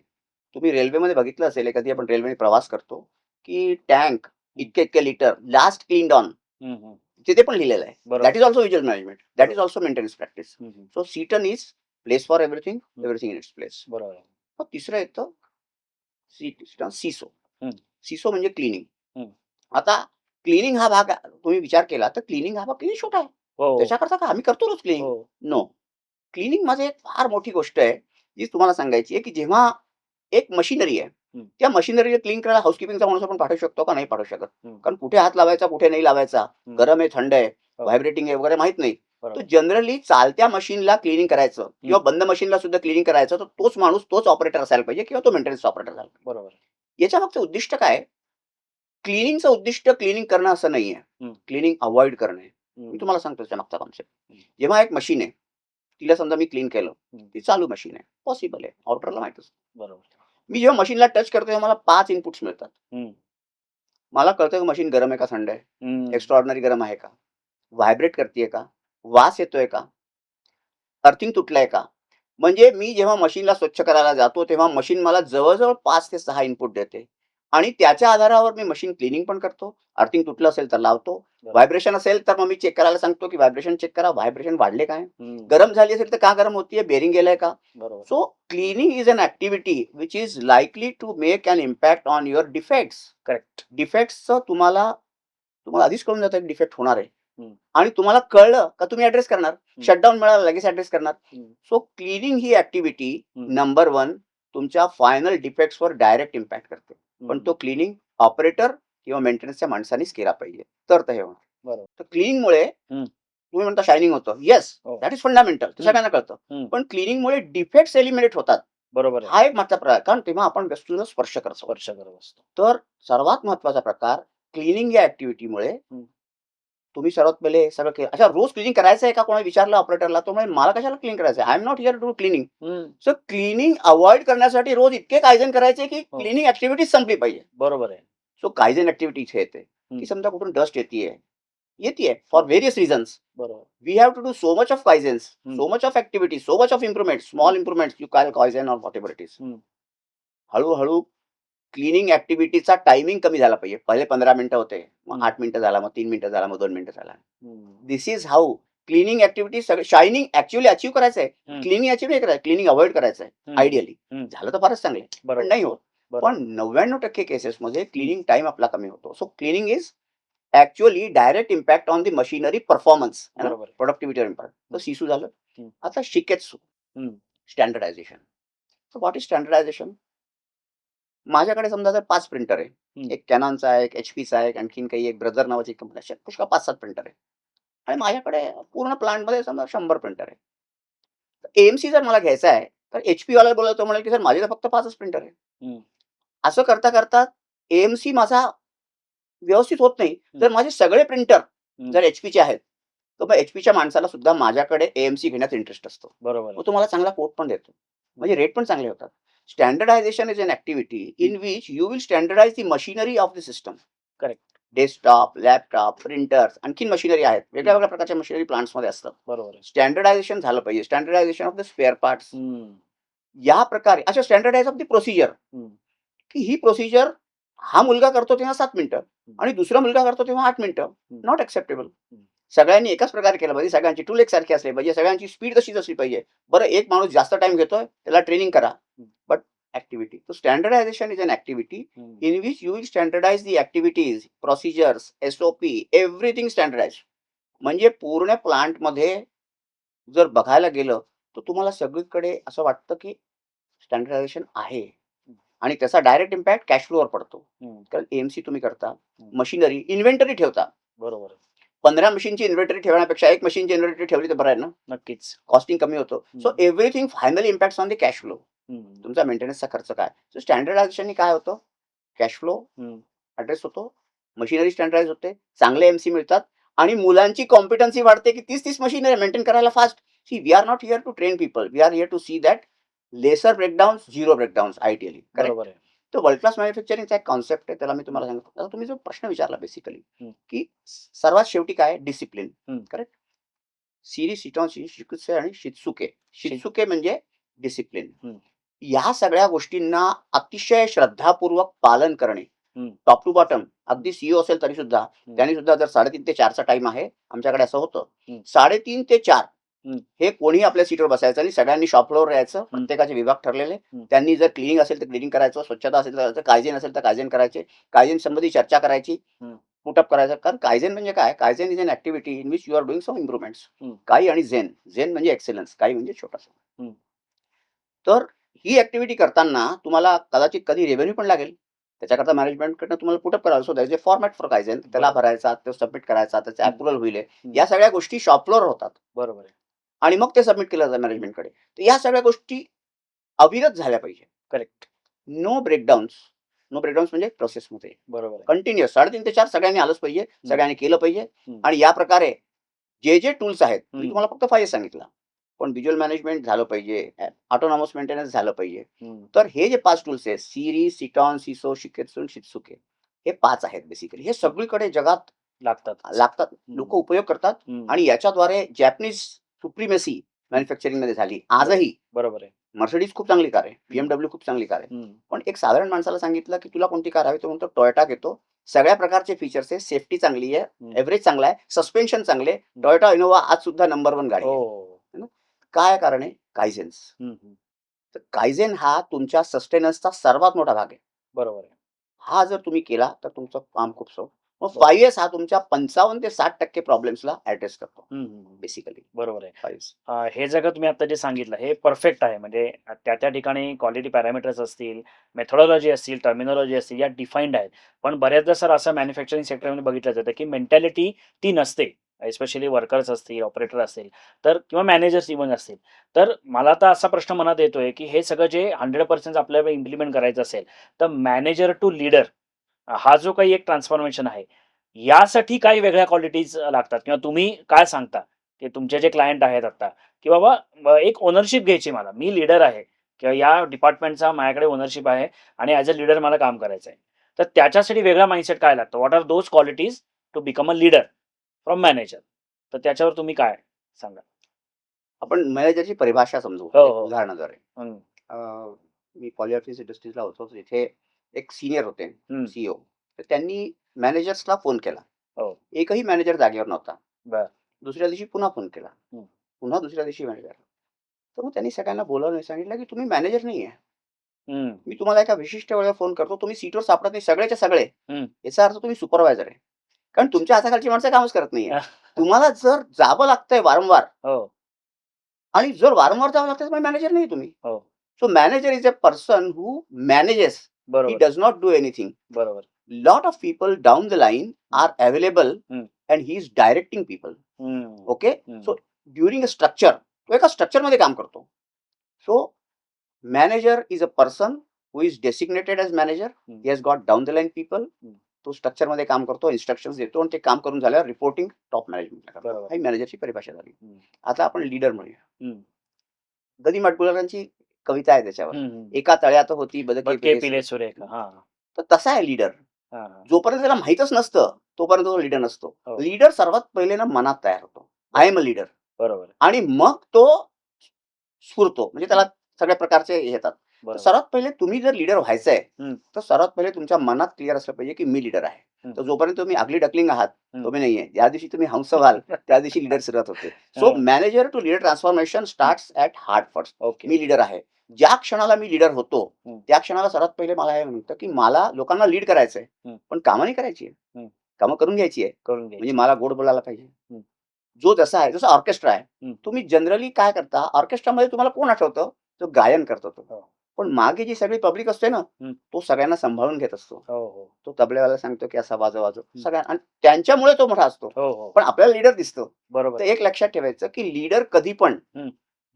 तुम्ही रेल्वेमध्ये बघितलं असेल, कधी आपण रेल्वेने प्रवास करतो, की टँक इतके-इतके लिटर लास्ट क्लीन्ड ऑन हं, हं. तिथे पण लिहिलेलं आहे. बरोबर. That is also visual management. That is बरोबर. Also maintenance practice. हं, हं. So seiton is place for everything, हं. Everything in its place. बरोबर आहे. मग तिसरं येतं सिसो. हं. सिसो म्हणजे क्लीनिंग. हं. आता क्लीनिंग हा भाग तुम्ही विचार केला तर क्लीनिंग हा भाग किती छोटा आहे. हो. त्याच्याकरता का आम्ही करतो रोज क्लीनिंग? हो. नो. क्लीनिंग म्हणजे एक फार मोठी गोष्ट आहे, जी तुम्हाला सांगायची आहे, की जेव्हा एक मशिनरी आहे. हं. त्या मशिनरीला क्लीन करायला हाउसकीपिंगचा माणूस आपण पाठवू शकतो का? नाही पाठवू शकत. हं. कारण कुठे हात लावायचा, कुठे नाही लावायचा, हं. गरम आहे, थंड आहे, हो. व्हायब्रेटिंग आहे वगैरे माहित नाही. तर बरोबर. जनरली चालत्या मशीनला क्लिनिंग करायचं किंवा बंद मशीनला सुद्धा क्लिनिंग करायचं, तर तोच माणूस, तोच ऑपरेटर असायला पाहिजे किंवा तो मेंटेनन्स ऑपरेटर असायला पाहिजे. बरोबर. याच्या मागचं उद्दिष्ट काय आहे? क्लिनिंगचं उद्दिष्ट क्लिनिंग करणं असं नाहीये. हं. क्लिनिंग अव्हॉइड करणे. हं. मी तुम्हाला सांगतो त्याच्या मागचा कॉन्सेप्ट. हं. जेव्हा एक मशीन आहे, तिला समजा मी क्लीन केलं, हं. ती चालू मशीन आहे. पॉसिबल आहे. ऑपरेटरला माहीत असतं. बरोबर. मी जेव्हा मशीनला टच करतो तेव्हा मला 5 इनपुट्स मिळतात. हं. मला कळतं की मशीन गरम आहे का थंड आहे? हं. एक्स्ट्राऑर्डिनरी गरम आहे का? व्हायब्रेट करतीये का? वास येतोय का? अर्थिंग तुटलंय का? म्हणजे मी जेव्हा मशीनला स्वच्छ करायला जातो, तेव्हा मशीन मला जवळ-जवळ 5 ते 6 इनपुट देते आणि त्याच्या आधारावर मी मशीन क्लिनिंग पण करतो. अर्थिंग तुटलं असेल तर लावतो. बरोबर. व्हायब्रेशन असेल तर मग मी चेक करायला सांगतो की व्हायब्रेशन चेक करा. व्हायब्रेशन वाढले काय? हं. गरम झाली असेल तर का गरम होतीये? बेअरिंग गेलंय का? बरोबर. So cleaning is an activity which is likely to make an impact on your defects. Correct. डिफेक्ट्सचं तुम्हाला आधीच कळून जातं की डिफेक्ट होणार आहे. हं. आणि तुम्हाला कळलं का तुम्ही ॲड्रेस करणार. हं. शटडाउन मिळाला लगेच ॲड्रेस करणार. हं. सो क्लीनिंग ही ॲक्टिव्हिटी हं. नंबर 1 तुमच्या फायनल डिफेक्ट्सवर डायरेक्ट इम्पॅक्ट करते. पण हं. तो क्लीनिंग ऑपरेटर किंवा मेंटेनन्सच्या माणसानेच केला पाहिजे. तर हे होणार. बरोबर. तर क्लीनिंगमुळे हं. तुम्ही म्हणता शायनिंग होतं. येस, हो. That is fundamental. ते हं. सगळ्यांना कळतं. हं. पण क्लीनिंगमुळे डिफेक्ट्स एलिमिनेट होतात. बरोबर आहे. हा एक मागचा प्रकार. कारण तेव्हा आपण वस्तूला स्पर्श करतो. स्पर्श करत असतो. तर सर्वात महत्त्वाचा प्रकार क्लीनिंग या ॲक्टिव्हिटीमुळे हं. तुम्ही सर्वात पहिले सगळं केलं. अच्छा रोज क्लीनिंग करायचं आहे का? कोणी विचारलं ऑपरेटरला, तो म्हणे, "मला कशाला क्लीन करायचं आहे? I am not here to do cleaning." हं. सो क्लीनिंग अव्हॉइड करण्यासाठी रोज इतके कायझन करायचे की हो. क्लीनिंग ॲक्टिव्हिटीज संपली पाहिजे. बरोबर आहे. सो कायझन ॲक्टिव्हिटी इथे येते, हं. की समजा कुठून डस्ट येतीये फॉर व्हेरियस रिझन्स. बरोबर. We have to do so much of kaizens, हं. So much of activities, so much of improvement, small improvements you call kaizen or whatever it is. हं. हळू क्लीनिंग ॲक्टिव्हिटीचा टायमिंग कमी झाला पाहिजे. पहिले 15 मिनिटं होते, मग हं. 8 मिनिटं झाला, मग 3 मिनिटं झाला, मग 2 मिनिटं झाला. हं. दिस इज हाऊ क्लीनिंग ॲक्टिव्हिटी सगळं शायनिंग ॲक्चुअली अचीव्ह करायचं आहे. हं. क्लीनिंग अचीव्ह नाही करायचं, क्लीनिंग अव्हॉइड करायचं आहे हं. आयडियली. हं. झालं तर फारच चांगलं आहे, पण बरोबर. नाही होत. बरोबर. पण 99% केसेसमध्ये क्लीनिंग टाईम आपला कमी होतो. So cleaning is actually direct impact on the machinery performance, बरोबर आहे. प्रोडक्टिव्हिटीवर इम्पॅक्ट. तर हं. सिसू झालं. हं. आता शिकेत्सू, हं. Standardisation. So what is standardisation? माझ्याकडे समजा जर 5 प्रिंटर आहे. हं. एक कॅनॉनचा आहे, एक HPचा आहे, आणखीन काही एक ब्रदर नावाची कंपनी, अशा पुष्कळ 5-7 प्रिंटर आहे. आणि माझ्याकडे पूर्ण प्लांटमध्ये समजा 100 प्रिंटर आहे. AMC जर मला घ्यायचा आहे, तर HP वाला बोलला, तो म्हणेल की सर माझे तर फक्त 5च प्रिंटर आहे. हं. असं करता AMC माझा व्यवस्थित होत नाही. हं. जर माझे सगळे प्रिंटर हं. जर HPचे आहेत, तर मग HPच्या माणसाला सुद्धा माझ्याकडे AMC घेण्यात इंटरेस्ट असतो. बरोबर आहे. मग तो मला चांगला कोट पण देतो. म्हणजे रेट पण चांगले होतात. Standardisation is an activity in which you will standardise the machinery of the system. Correct. Desktop, laptop, printers, आणखीन मशिनरी आहेत. वेगळ्या प्रकारच्या मशिनरी प्लांट्समध्ये असतात. बरोबर आहे. स्टँडर्डायझेशन झालं पाहिजे. Standardisation of the spare parts. हं. या प्रकारे अच्छा स्टँडर्डाइज ऑफ द प्रोसिजर, हं. की ही प्रोसिजर हा मुलगा करतो तेव्हा 7 मिनिटं हं. आणि दुसरा मुलगा करतो तेव्हा 8 मिनिटं. हं. Not acceptable. हं. सगळ्यांनी एकाच प्रकारे केलं पाहिजे. सगळ्यांची टूल एकसारखी असली पाहिजे. सगळ्यांची स्पीड तशीच असली पाहिजे. बरं एक माणूस जास्त टाईम घेतोय, त्याला ट्रेनिंग करा. हं. But activity. So standardisation is an activity हं. in which you will standardize the activities, procedures, SOP, everything standardized. म्हणजे पूर्ण प्लांटमध्ये जर बघायला गेलं, तर तुम्हाला सगळीकडे असं वाटतं की स्टँडर्डायझेशन आहे आणि त्याचा डायरेक्ट इम्पॅक्ट कॅश फ्लोवर पडतो. हं. कारण AMC तुम्ही करता, हं. मशिनरी, इन्व्हेंटरी ठेवता. बरोबर आहे. 15 मशीनची इन्व्हेंटरी ठेवण्यापेक्षा 1 मशीनची इन्व्हेंटरी ठेवली तर बरं आहे ना. नक्कीच. कॉस्टिंग कमी होतं. सो हं. Everything finally impacts on the cash flow. हं. तुमचा मेंटेनन्सचा खर्च काय? सो स्टँडर्डायझेशननी काय होतं? कॅश फ्लो हं. ॲड्रेस होतो. मशिनरी स्टँडर्डाइज होते. चांगले MC मिळतात आणि मुलांची कॉम्पिटन्सी वाढते की 30-30 मशीनरी मेंटेन करायला fast. See we are not here to train people. We are here to see that lesser breakdowns, zero breakdowns ideally. Correct? बरोबर आहे. तर वर्ल्ड क्लास मॅन्युफॅक्चरिंगचा एक कॉन्सेप्ट आहे. त्याला मी तुम्हाला सांगतो. आता तुम्ही जो प्रश्न विचारला बेसिकली, हं. की सर्वात शेवटी काय डिसिप्लिन. हं. करेक्ट? सिरी, शिटॉन्शी, शिकुत्से आणि शित्सुके. शित्सुके म्हणजे डिसिप्लिन. हं. या सगळ्या गोष्टींना अतिशय श्रद्धापूर्वक पालन करणे. हं. Top to bottom. अगदी CEO असेल तरी सुद्धा, हं. त्यांनी सुद्धा जर 3:30 ते 4चा टाईम आहे, आमच्याकडे असं होतं. हं. 3:30 ते 4 हं. हे कोणीही आपल्या सीटवर बसायचं नाही. सगळ्यांनी शॉप फ्लोअरवर यायचं. प्रत्येकाचे विभाग ठरलेले. हं. त्यांनी जर क्लिनिंग असेल तर क्लिनिंग करायचं, स्वच्छता असेल तर करायचं, कायझेन असेल तर कायझेन करायचे. कायझेन संबंधी चर्चा करायची, हं. पुटअप करायचं. कारण कायझेन म्हणजे काय? Kaizen is an activity in which you are doing some improvements. हं. काई आणि झेन. झेन म्हणजे एक्सलन्स, काई म्हणजे छोटासा. हं. तर ही ऍक्टिव्हिटी करताना तुम्हाला कदाचित कधी रेव्हेन्यू पण लागेल. त्याच्याकरता मॅनेजमेंटकडनं तुम्हाला पुटअप करावं. So that is a format for kaizen. त्याला बरोबर. भरायचा, तो सबमिट करायचा, त्याचा हं, अप्रुव्हल होईल. हं. या सगळ्या गोष्टी शॉप फ्लोअर होतात बरोबर आहे. आणि मग ते सबमिट केलं जातं मॅनेजमेंटकडे. तर या सगळ्या गोष्टी अविरत झाल्या पाहिजे. Correct. No breakdowns. No breakdowns म्हणजे प्रोसेसमध्ये. बरोबर आहे. कंटिन्युअस 3.5 ते 4 सगळ्यांनी आलंच पाहिजे. सगळ्यांनी केलं पाहिजे हं. आणि या प्रकारे जे टूल्स आहेत, मी हं. तुम्हाला फक्त 5 सांगितलं. पण व्हिज्युअल मॅनेजमेंट झालं पाहिजे, ऑटोनॉमस मेंटेनन्स झालं पाहिजे. हं. तर हे जे 5 टूल्स आहेत, सिरी, सिटॉन, सिसो, शिकेत्सू, शित्सुके हे 5 आहेत बेसिकली. हे सगळीकडे जगात लागतातच. लागतात. हं. लोकं उपयोग करतात हं. आणि याच्याद्वारे जॅपनीज सुप्रिमेसी मॅन्युफॅक्चरिंगमध्ये झाली. आजही बरोबर आहे. मर्सिडीज खूप चांगली कार आहे, BMW खूप चांगली कार आहे. हं. पण एक साधारण माणसाला सांगितलं, की तुला कोणती कार हवी? तो म्हणतो टोयोटा घेतो. सगळ्या प्रकारचे फीचर्स आहे, सेफ्टी चांगली आहे, हं. एव्हरेज चांगला आहे, सस्पेन्शन चांगले. टोयोटा इनोव्हा आज सुद्धा नंबर 1 गाडी आहे. हो. है ना? काय कारण आहे? कायझेन्स. हं, हं. तर कायझेन हा तुमच्या सस्टेनन्सचा सर्वात मोठा भाग आहे. बरोबर आहे. हा जर तुम्ही केला, तर तुमचं काम खूप सोपं. मग बरोबर. 5 इयर्स हा तुमच्या 55% ते 60% प्रॉब्लेम्सला ॲड्रेस करतो हं, हं, हं. बेसिकली. बरोबर आहे. 5 इयर्स. हे सगळं तुम्ही आता जे सांगितलं हे परफेक्ट आहे. म्हणजे त्या ठिकाणी क्वालिटी पॅरामीटर्स असतील, मेथोडॉलॉजी असतील, टर्मिनॉलॉजी असतील या डिफाईन्ड आहेत. पण बऱ्याचदा सर असं मॅन्युफॅक्चरिंग सेक्टरमध्ये बघितलं जातं, की मेंटॅलिटी ती नसते. स्पेशली वर्कर्स असतील, ऑपरेटर असतील तर किंवा मॅनेजर्स इव्हन असतील. तर मला आता असा प्रश्न मनात येतोय, की हे सगळं जे 100% आपल्याला इम्प्लिमेंट करायचं असेल, तर मॅनेजर टू लीडर हा जो काही एक ट्रान्सफॉर्मेशन आहे, यासाठी काही वेगळ्या क्वालिटीज लागतात किंवा तुम्ही काय सांगता, की तुमचे जे क्लायंट आहेत आता, की बाबा एक ओनरशिप घ्यायची मला. मी लीडर आहे किंवा या डिपार्टमेंटचा माझ्याकडे ओनरशिप आहे आणि ॲज अ लीडर मला काम करायचं आहे. तर त्याच्यासाठी वेगळा माइंडसेट काय लागतो? What are those qualities to become a leader from manager? तर त्याच्यावर तुम्ही काय सांगाल? आपण मॅनेजरची परिभाषा समजू हो, एक हो. उदाहरणाद्वारे. हं, मी पॉलिऑफिस इंडस्ट्रीजला होतो. तिथे एक सीनियर होते, हं. सीईओ. तर त्यांनी मॅनेजर्सला फोन केला. हो. एकही मॅनेजर जागेवर नव्हता. बरं. दुसऱ्या दिवशी पुन्हा फोन केला. हं. पुन्हा दुसऱ्या दिवशी मॅनेजर. तर मग त्यांनी सगळ्यांना बोलावलं आणि सांगितलं, की तुम्ही मॅनेजर नाहीये. हं, मी तुम्हाला एका विशिष्ट वेळेला फोन करतो. तुम्ही सीटवर सापडत नाही सगळेच्या सगळे. हं. याचा अर्थ तुम्ही सुपरवायझर आहे. कारण तुमच्या हाताखालची माणसं कामच करत नाहीये. तुम्हाला जर जावं लागतंय वारंवार हो, आणि जर वारंवार जावं लागतं, तर मग मॅनेजर नाही तुम्ही. हो. So manager is a person who manages. He बरोबर, does not do anything. बरोबर. Lot of people down the line हं. are available हं. and he is directing people. हं. Okay? हं. So during a structure, तो एका स्ट्रक्चरमध्ये काम करतो. So manager is a person who is designated as manager. हं. He has got down the line people. हं. तो स्ट्रक्चरमध्ये काम करतो, इन्स्ट्रक्शन्स देतो आणि ते काम करून झाल्यावर रिपोर्टिंग टॉप मॅनेजमेंटला करतो. बरोबर. ही मॅनेजरची परिभाषा झाली. हं. आता आपण लीडर म्हणूया. हं. गदी माडगुळकरांची कविता आहे त्याच्यावर. हं, हं. एका तळ्यात होती बदके बदके पिले पिले सुरेख. सुरेख. हां, तर तसा आहे लीडर. हां, हां. जोपर्यंत त्याला माहीतच नसतं, तोपर्यंत तो लीडर नसतो. हो. लीडर सर्वात पहिले ना मनात तयार होतो. I am a leader. बरोबर, आणि मग तो स्फुरतो. म्हणजे त्याला सगळ्या प्रकारचे हे येतात. तर बरोबर. सर्वात पहिले तुम्ही जर लीडर व्हायचंय, हं. तर सर्वात पहिले तुमच्या मनात क्लिअर असलं पाहिजे, की मी लीडर आहे. हं. तर जोपर्यंत तुम्ही आगली डकलिंग आहात, हं. तुम्ही नाहीये. ज्या दिवशी तुम्ही हंस व्हाल, त्या दिवशी लीडर सुरुवात होते. सो हां. Manager to leader transformation starts at heart first. Okay. मी लीडर आहे. ज्या क्षणाला मी लीडर होतो, हं. त्या क्षणाला सर्वात पहिले मला हे म्हणतं, की मला लोकांना लीड करायचंय. हं. पण कामं नाही करायची आहे. हं. कामं करून घ्यायची आहे. करून म्हणजे घ्यायची. मला गोड बोलायला पाहिजे. हं. जो जसा आहे, जसं ऑर्केस्ट्रा आहे. हं. तुम्ही जनरली काय करता, ऑर्केस्ट्रामध्ये तुम्हाला कोण आठवतं? जो गायन करतो तो. हो. पण मागे जी सगळी पब्लिक असते ना, हं. तो सगळ्यांना सांभाळून घेत असतो. हो, हो. तो तबलेवाला सांगतो, की असा वाजव, वाजव. हं. सगळ्या आणि त्यांच्यामुळे तो मोठा असतो. हो, हो. पण आपल्याला लीडर दिसतो. तर बरोबर. एक लक्षात ठेवायचं, की लीडर कधी पण हं.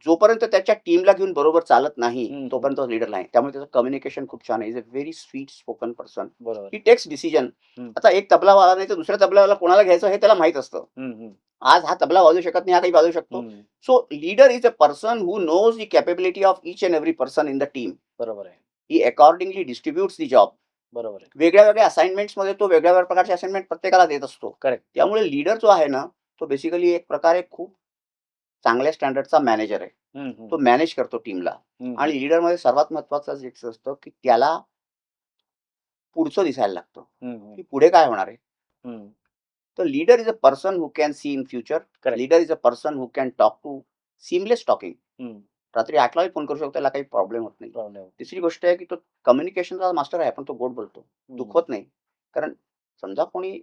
जोपर्यंत त्याच्या टीमला घेऊन बरोबर चालत नाही, हं, हं. तोपर्यंत तो लीडर नाही. त्यामुळे त्याचं कम्युनिकेशन खूप छान आहे. Is a very sweet spoken person. बरोबर. ही टेक्स डिसिजन. हं. आता एक तबलावाला नाही तर दुसऱ्या तबलावाला कोणाला घ्यायचं हे त्याला माहीत असतं. हं, हं. आज हा तबला वाजवू शकत नाही, हा काही वाजवू शकतो. हं. So leader is a person who knows the capability of each and every person in the team. बरोबर आहे. He accordingly distributes the job. बरोबर आहे. वेगळ्या-वेगळ्या असाइनमेंट्समध्ये तो वेगळ्या प्रकारचे असाइनमेंट प्रत्येकाला देत असतो. करेक्ट. त्यामुळे लीडर जो आहे ना, तो बेसिकली एक प्रकारे खूप चांगल्या स्टँडर्डचा मॅनेजर आहे. हं, हं. तो मॅनेज करतो टीमला. हं, आणि हं. लीडरमध्ये सर्वात महत्त्वाचं जे असतं, की त्याला पुढचं दिसायला लागतं, हं, हं. की पुढे काय होणार आहे. हं. तर leader is a person who can see in future. Correct. Leader is a person who can talk to seamless talking. हं. रात्री 8:00लाही फोन करू शकतो, त्याला काही प्रॉब्लेम होत नाही. प्रॉब्लेम. तिसरी गोष्ट आहे, की तो कम्युनिकेशनचा मास्टर आहे, पण तो गोड बोलतो. हं. दुखवत नाही. कारण समजा कोणी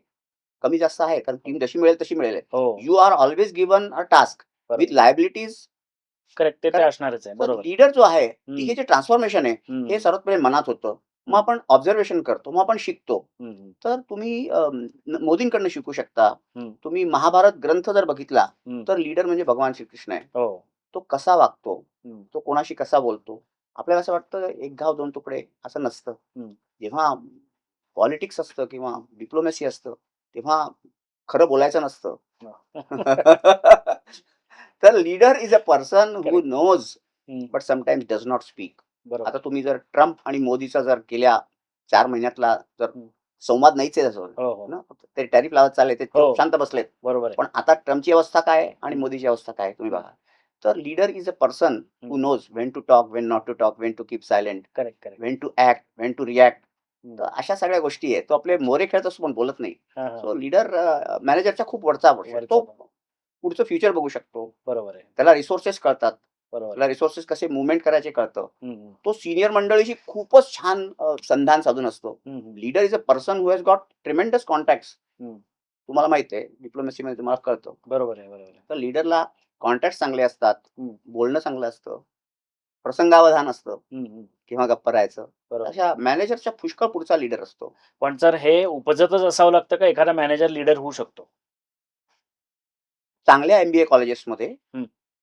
कमी जास्त आहे, कारण टीम जशी मिळेल तशी मिळेल. हो. You are always given a task बरोबर. With liabilities correct. ते कारण असणारच आहे. तर बरोबर. लीडर जो आहे, हं, हे जे ट्रान्सफॉर्मेशन आहे, हं, हे सर्वात पहिले मनात होतं. मग हं, आपण ऑब्झर्वेशन करतो, मग आपण शिकतो. हं, हं, तर तुम्ही मोदींकडनं शिकू शकता. हं, तुम्ही महाभारत ग्रंथ जर बघितला, हं. तर लीडर म्हणजे भगवान श्रीकृष्ण आहे. हो. तो कसा वागतो, हं, तो कोणाशी कसा बोलतो. आपल्याला असं वाटतं एक घाव दोन तुकडे असं नसतं. हं. जेव्हा पॉलिटिक्स असतं किंवा डिप्लोमॅसी असतं, तेव्हा खरं बोलायचं नसतं. तर leader is a person who correct. Knows हं. But sometimes does not speak. बरोबर. आता तुम्ही जर ट्रम्प आणि मोदीचा जर गेल्या 4 महिन्यातला जर हं. संवाद नाहीच आहे त्याच्यावर हो, हो. ना, ते टॅरिफ लावत चालले, ते हो. चुप शांत बसलेत. बरोबर आहे. पण आता ट्रम्पची अवस्था काय आहे आणि हं, मोदीची अवस्था काय आहे तुम्ही हं, बघा. तर leader is a person hmm. Who knows when to talk, when not to talk, when to keep silent, correct, correct. When to act, when to react. हं. तर अशा सगळ्या गोष्टी आहेत. तो आपले मोरे खेळत असतो पण बोलत नाही. हां, हां. सो लीडर मॅनेजरच्या खूप वरचा वर्ष आहे. वरचा तो पण. पुढचं फ्युचर बघू शकतो. बरोबर आहे. त्याला रिसोर्सेस कळतात. बरोबर त्याला आहे. रिसोर्सेस कसे मूव्हमेंट करायचे कळतं. हं, हं. तो सीनियर मंडळीशी खूपच छान संधान साधून असतो. हं, हं. Leader is a person who has got tremendous contacts. हं. तुम्हाला माहिती आहे डिप्लोमसीमध्ये तुम्हाला कळतं. बरोबर आहे, बरोबर आहे. तर लीडरला कॉन्टॅक्ट्स चांगले असतात. हं, बोलणं चांगलं असतं. प्रसंगावधान असतं. हं, हं. किंवा गप्प राहायचं. बरोबर. अशा मॅनेजरच्या पुष्कळ पुढचा लीडर असतो. पण जर हे उपजतच असावं लागतं का एखादा मॅनेजर लीडर होऊ शकतो? चांगल्या एम-बी-ए कॉलेजेसमध्ये हं,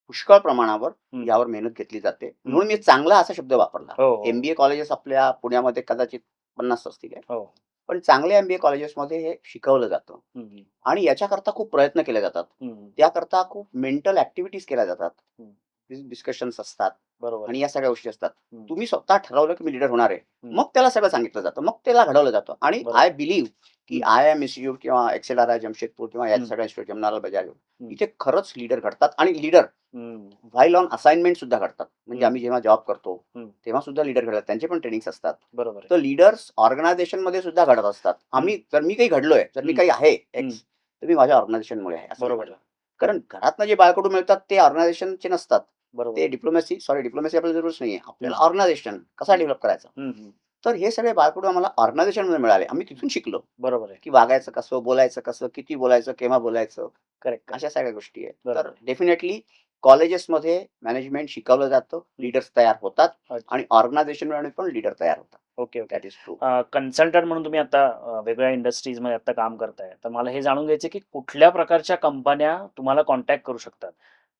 पुष्कळ प्रमाणावर हं, यावर मेहनत घेतली जाते. हं. म्हणून मी चांगला असा शब्द वापरला. हो, हो, एम-बी-ए कॉलेजेस आपल्या पुण्यामध्ये कदाचित 50 असतील आहे. हो. पण चांगल्या एम-बी-ए कॉलेजेसमध्ये हे शिकवलं जातं हं, हं, आणि याच्याकरता खूप प्रयत्न केले जातात. हं, हं, त्याकरता खूप मेंटल ॲक्टिव्हिटीज केल्या जातात. हं. डिस्कशन्स असतात बरोबर आणि आहे. या सगळ्या गोष्टी असतात. हं, तुम्ही स्वतः ठरवलं की मी लीडर होणार आहे. हं. मग त्याला सगळं सांगितलं जातं. मग त्याला घडवलं जातं आणि आय बरोबर. बिलीव्ह की हं, आय-आय-एम इन्स्टिट्यूट किंवा एक्सेल-आर-आय जमशेदपूर किंवा या हं, सगळ्या इन्स्टिट्यूट जमनालाल बजाज हं, इथे खरंच लीडर घडतात आणि लीडर हं, व्हाईल ऑन असाइनमेंट सुद्धा घडतात. म्हणजे हं, आम्ही जेव्हा जॉब करतो, हं. तेव्हा सुद्धा लीडर घडतात. त्यांचे पण ट्रेनिंग्स असतात. बरोबर आहे. तर लीडर्स ऑर्गनायझेशनमध्ये सुद्धा घडत असतात. हं, जर मी काही घडलोय, जर मी हं, काही आहे हं. एक्स, तर मी माझ्या ऑर्गनायझेशनमुळे आहे असं मी बरोबर म्हणेन. आहे. कारण घरातनं जे बाळकडू मिळतात ते ऑर्गनायझेशनचे नसतात. बरोबर ते आहे. डिप्लोमॅसी आपल्याला जरूरच नाहीये. हं, आपल्याला ऑर्गनायझेशन कसा हं, डेव्हलप करायचा. हं, हं. तर हे सगळे बाळकडू आम्हाला ऑर्गनायझेशनमध्ये मिळाले. आम्ही तिथून शिकलो, बरोबर आहे. की वागायचं कसं, बोलायचं कसं, किती बोलायचं, केव्हा बोलायचं. Correct, correct. अशा सगळ्या गोष्टी आहेत. तर बरोबर. डेफिनेटली कॉलेजेसमध्ये मॅनेजमेंट शिकवलं जातं. हं. लीडर्स तयार होतात अच्छा. आणि ऑर्गनायझेशनमध्ये पण लीडर तयार होतात. Okay, okay. That is true. Consultant म्हणून तुम्ही आता वेगवेगळ्या इंडस्ट्रीजमध्ये आता काम करताय. तर मला हे जाणून घ्यायचं आहे, की कुठल्या प्रकारच्या कंपन्या तुम्हाला कॉन्टॅक्ट करू शकतात?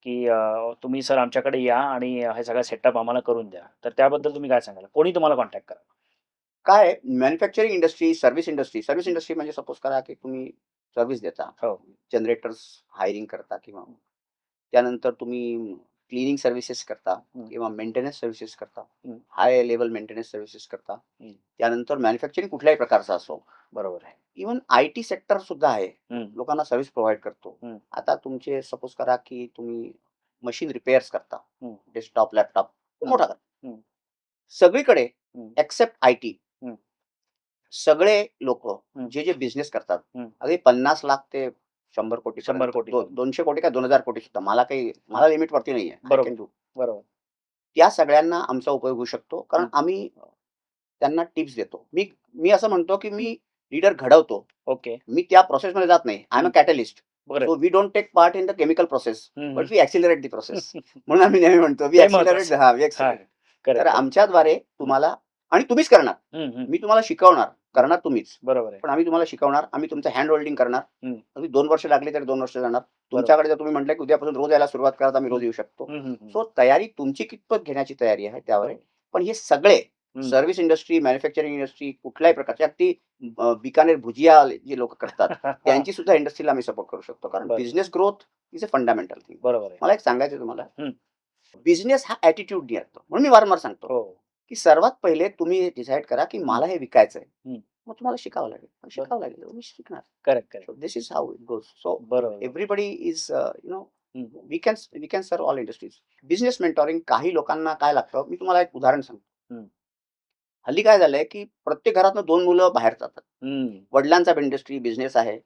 की तुम्ही सर आमच्याकडे या आणि हे सगळा सेटअप आम्हाला करून द्या. तर त्याबद्दल तुम्ही काय सांगाल? कोणी तुम्हाला कॉन्टॅक्ट करा? काय मॅन्युफॅक्चरिंग इंडस्ट्री, सर्व्हिस हं. इंडस्ट्री म्हणजे सपोज करा, की तुम्ही सर्व्हिस देता. हो. जनरेटर्स हायरिंग करता किंवा त्यानंतर तुम्ही क्लीनिंग सर्व्हिसेस करता हं, किंवा मेंटेनन्स सर्व्हिसेस करता. हं, हाय लेव्हल मेंटेनन्स सर्व्हिसेस करता. हं. त्यानंतर मॅन्युफॅक्चरिंग कुठल्याही प्रकारचा असो. बरोबर आहे. इव्हन आय-टी सेक्टर सुद्धा आहे. हं, लोकांना सर्व्हिस प्रोव्हाईड करतो. हं, आता तुमचे सपोज करा, की तुम्ही मशीन रिपेअर्स करता. हं, डेस्कटॉप, लॅपटॉप हं, मोठा करता. हं, सगळीकडे हं, एक्सेप्ट आय-टी हं, सगळे लोकं हं, जे बिझनेस करतात, हं. अगदी 50 लाख ते 100 100 कोटीपर्यंत, कोटी पर्यंत. 200 कोटी का 2000 कोटी सुद्धा हं. मला लिमिट वरती नाहीये. आय बरोबर, कॅन डू. बरोबर. त्या सगळ्यांना आमचा उपयोग होऊ शकतो. कारण हं, आम्ही त्यांना टिप्स देतो. मी असं म्हणतो, की हं. मी लीडर घडवतो. ओके. मी त्या प्रोसेसमध्ये जात नाही. I am a hmm. Catalyst. बरं. So we don't take part in the chemical process, हं, हं. But we accelerate the process. म्हणून आम्ही नेहमी म्हणतो, वी ते एक्सेलरेट महत्वाचं. वी हां. एक्सेलरेट. तर करेक्ट, करेक्ट. आमच्याद्वारे हं, तुम्हाला आणि तुम्हीच करणार. हं, हं. मी तुम्हाला शिकवणार, हं. करणार तुम्हीच. बरोबर आहे. पण आम्ही तुम्हाला शिकवणार. आम्ही तुमचं हँड होल्डिंग करणार. हं. अगदी 2 वर्ष लागली तरी 2 वर्ष जाणार. बरोबर. तुमच्याकडे जर तुम्ही म्हटलं, की उद्यापासून रोज यायला सुरुवात करा, तर आम्ही हं. रोज येऊ शकतो. हं, हं, हं. सो तयारी तुमची कितपत घेण्याची तयारी आहे त्यावर आहे. बरोबर. पण हे सगळे हं. सर्व्हिस इंडस्ट्री, मॅन्युफॅक्चरिंग इंडस्ट्री कुठल्याही प्रकारचे अगदी बिकानेर भुजिया जे लोकं करतात, त्यांची सुद्धा इंडस्ट्रीला आम्ही सपोर्ट करू शकतो. कारण बरं. Business growth is a fundamental thing. बरोबर आहे. मला एक सांगायचं आहे तुम्हाला, हं. बिझनेस हा ॲटिट्यूडनी असतो. म्हणून मी वारंवार सांगतो, हो. की सर्वात पहिले तुम्ही डिसाईड करा, की हं, मला हे विकायचंय. हं. मग तुम्हाला शिकावं लागेल. बरं. शिकावं लागेल. तुम्ही शिकणार. Correct, correct. So this is how it goes. So बरोबर, बरोबर. everybody is, हं, we can serve all industries. Business mentoring काही लोकांना काय लागतं, मी तुम्हाला एक उदाहरण सांगतो. हं, हल्ली काय झालंय, की प्रत्येक घरातनं 2 मुलं बाहेर जातात. हं. वडिलांचा बिझनेस आहे.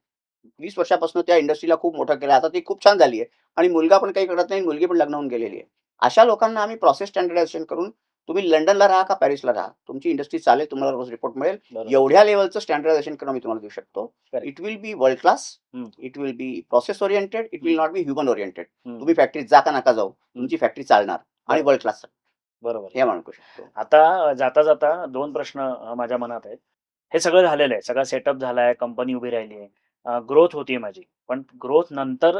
20 वर्षापासून त्या इंडस्ट्रीला खूप मोठं केलं. आता ती खूप छान झाली आहे आणि मुलगा पण काही करत नाही, मुलगी पण लग्न होऊन गेलेली आहे. अशा लोकांना आम्ही प्रोसेस स्टँडर्डायझेशन करून तुम्ही लंडनला राहा का पॅरिसला राहा, तुमची इंडस्ट्री चालेल, तुम्हाला रोज रिपोर्ट मिळेल. बरोबर. एवढ्या लेव्हलचं स्टँडर्डायझेशन करून मी तुम्हाला देऊ शकतो. Correct. It will be world class, hmm. It will be process oriented, it will hmm. Not be human oriented. Hmm. तुम्ही फॅक्टरीत जा का नका जाऊ, तुमची फॅक्टरी चालणार आणि बरोबर. वर्ल्ड क्लास बरोबर. हे म्हणू शकतो. आता जाता जाता 2 प्रश्न माझ्या मनात आहेत. हे सगळं झालेलं आहे. सगळा सेटअप झालाय, कंपनी उभी राहिली आहे. ग्रोथ होतीये माझी. पण ग्रोथ नंतर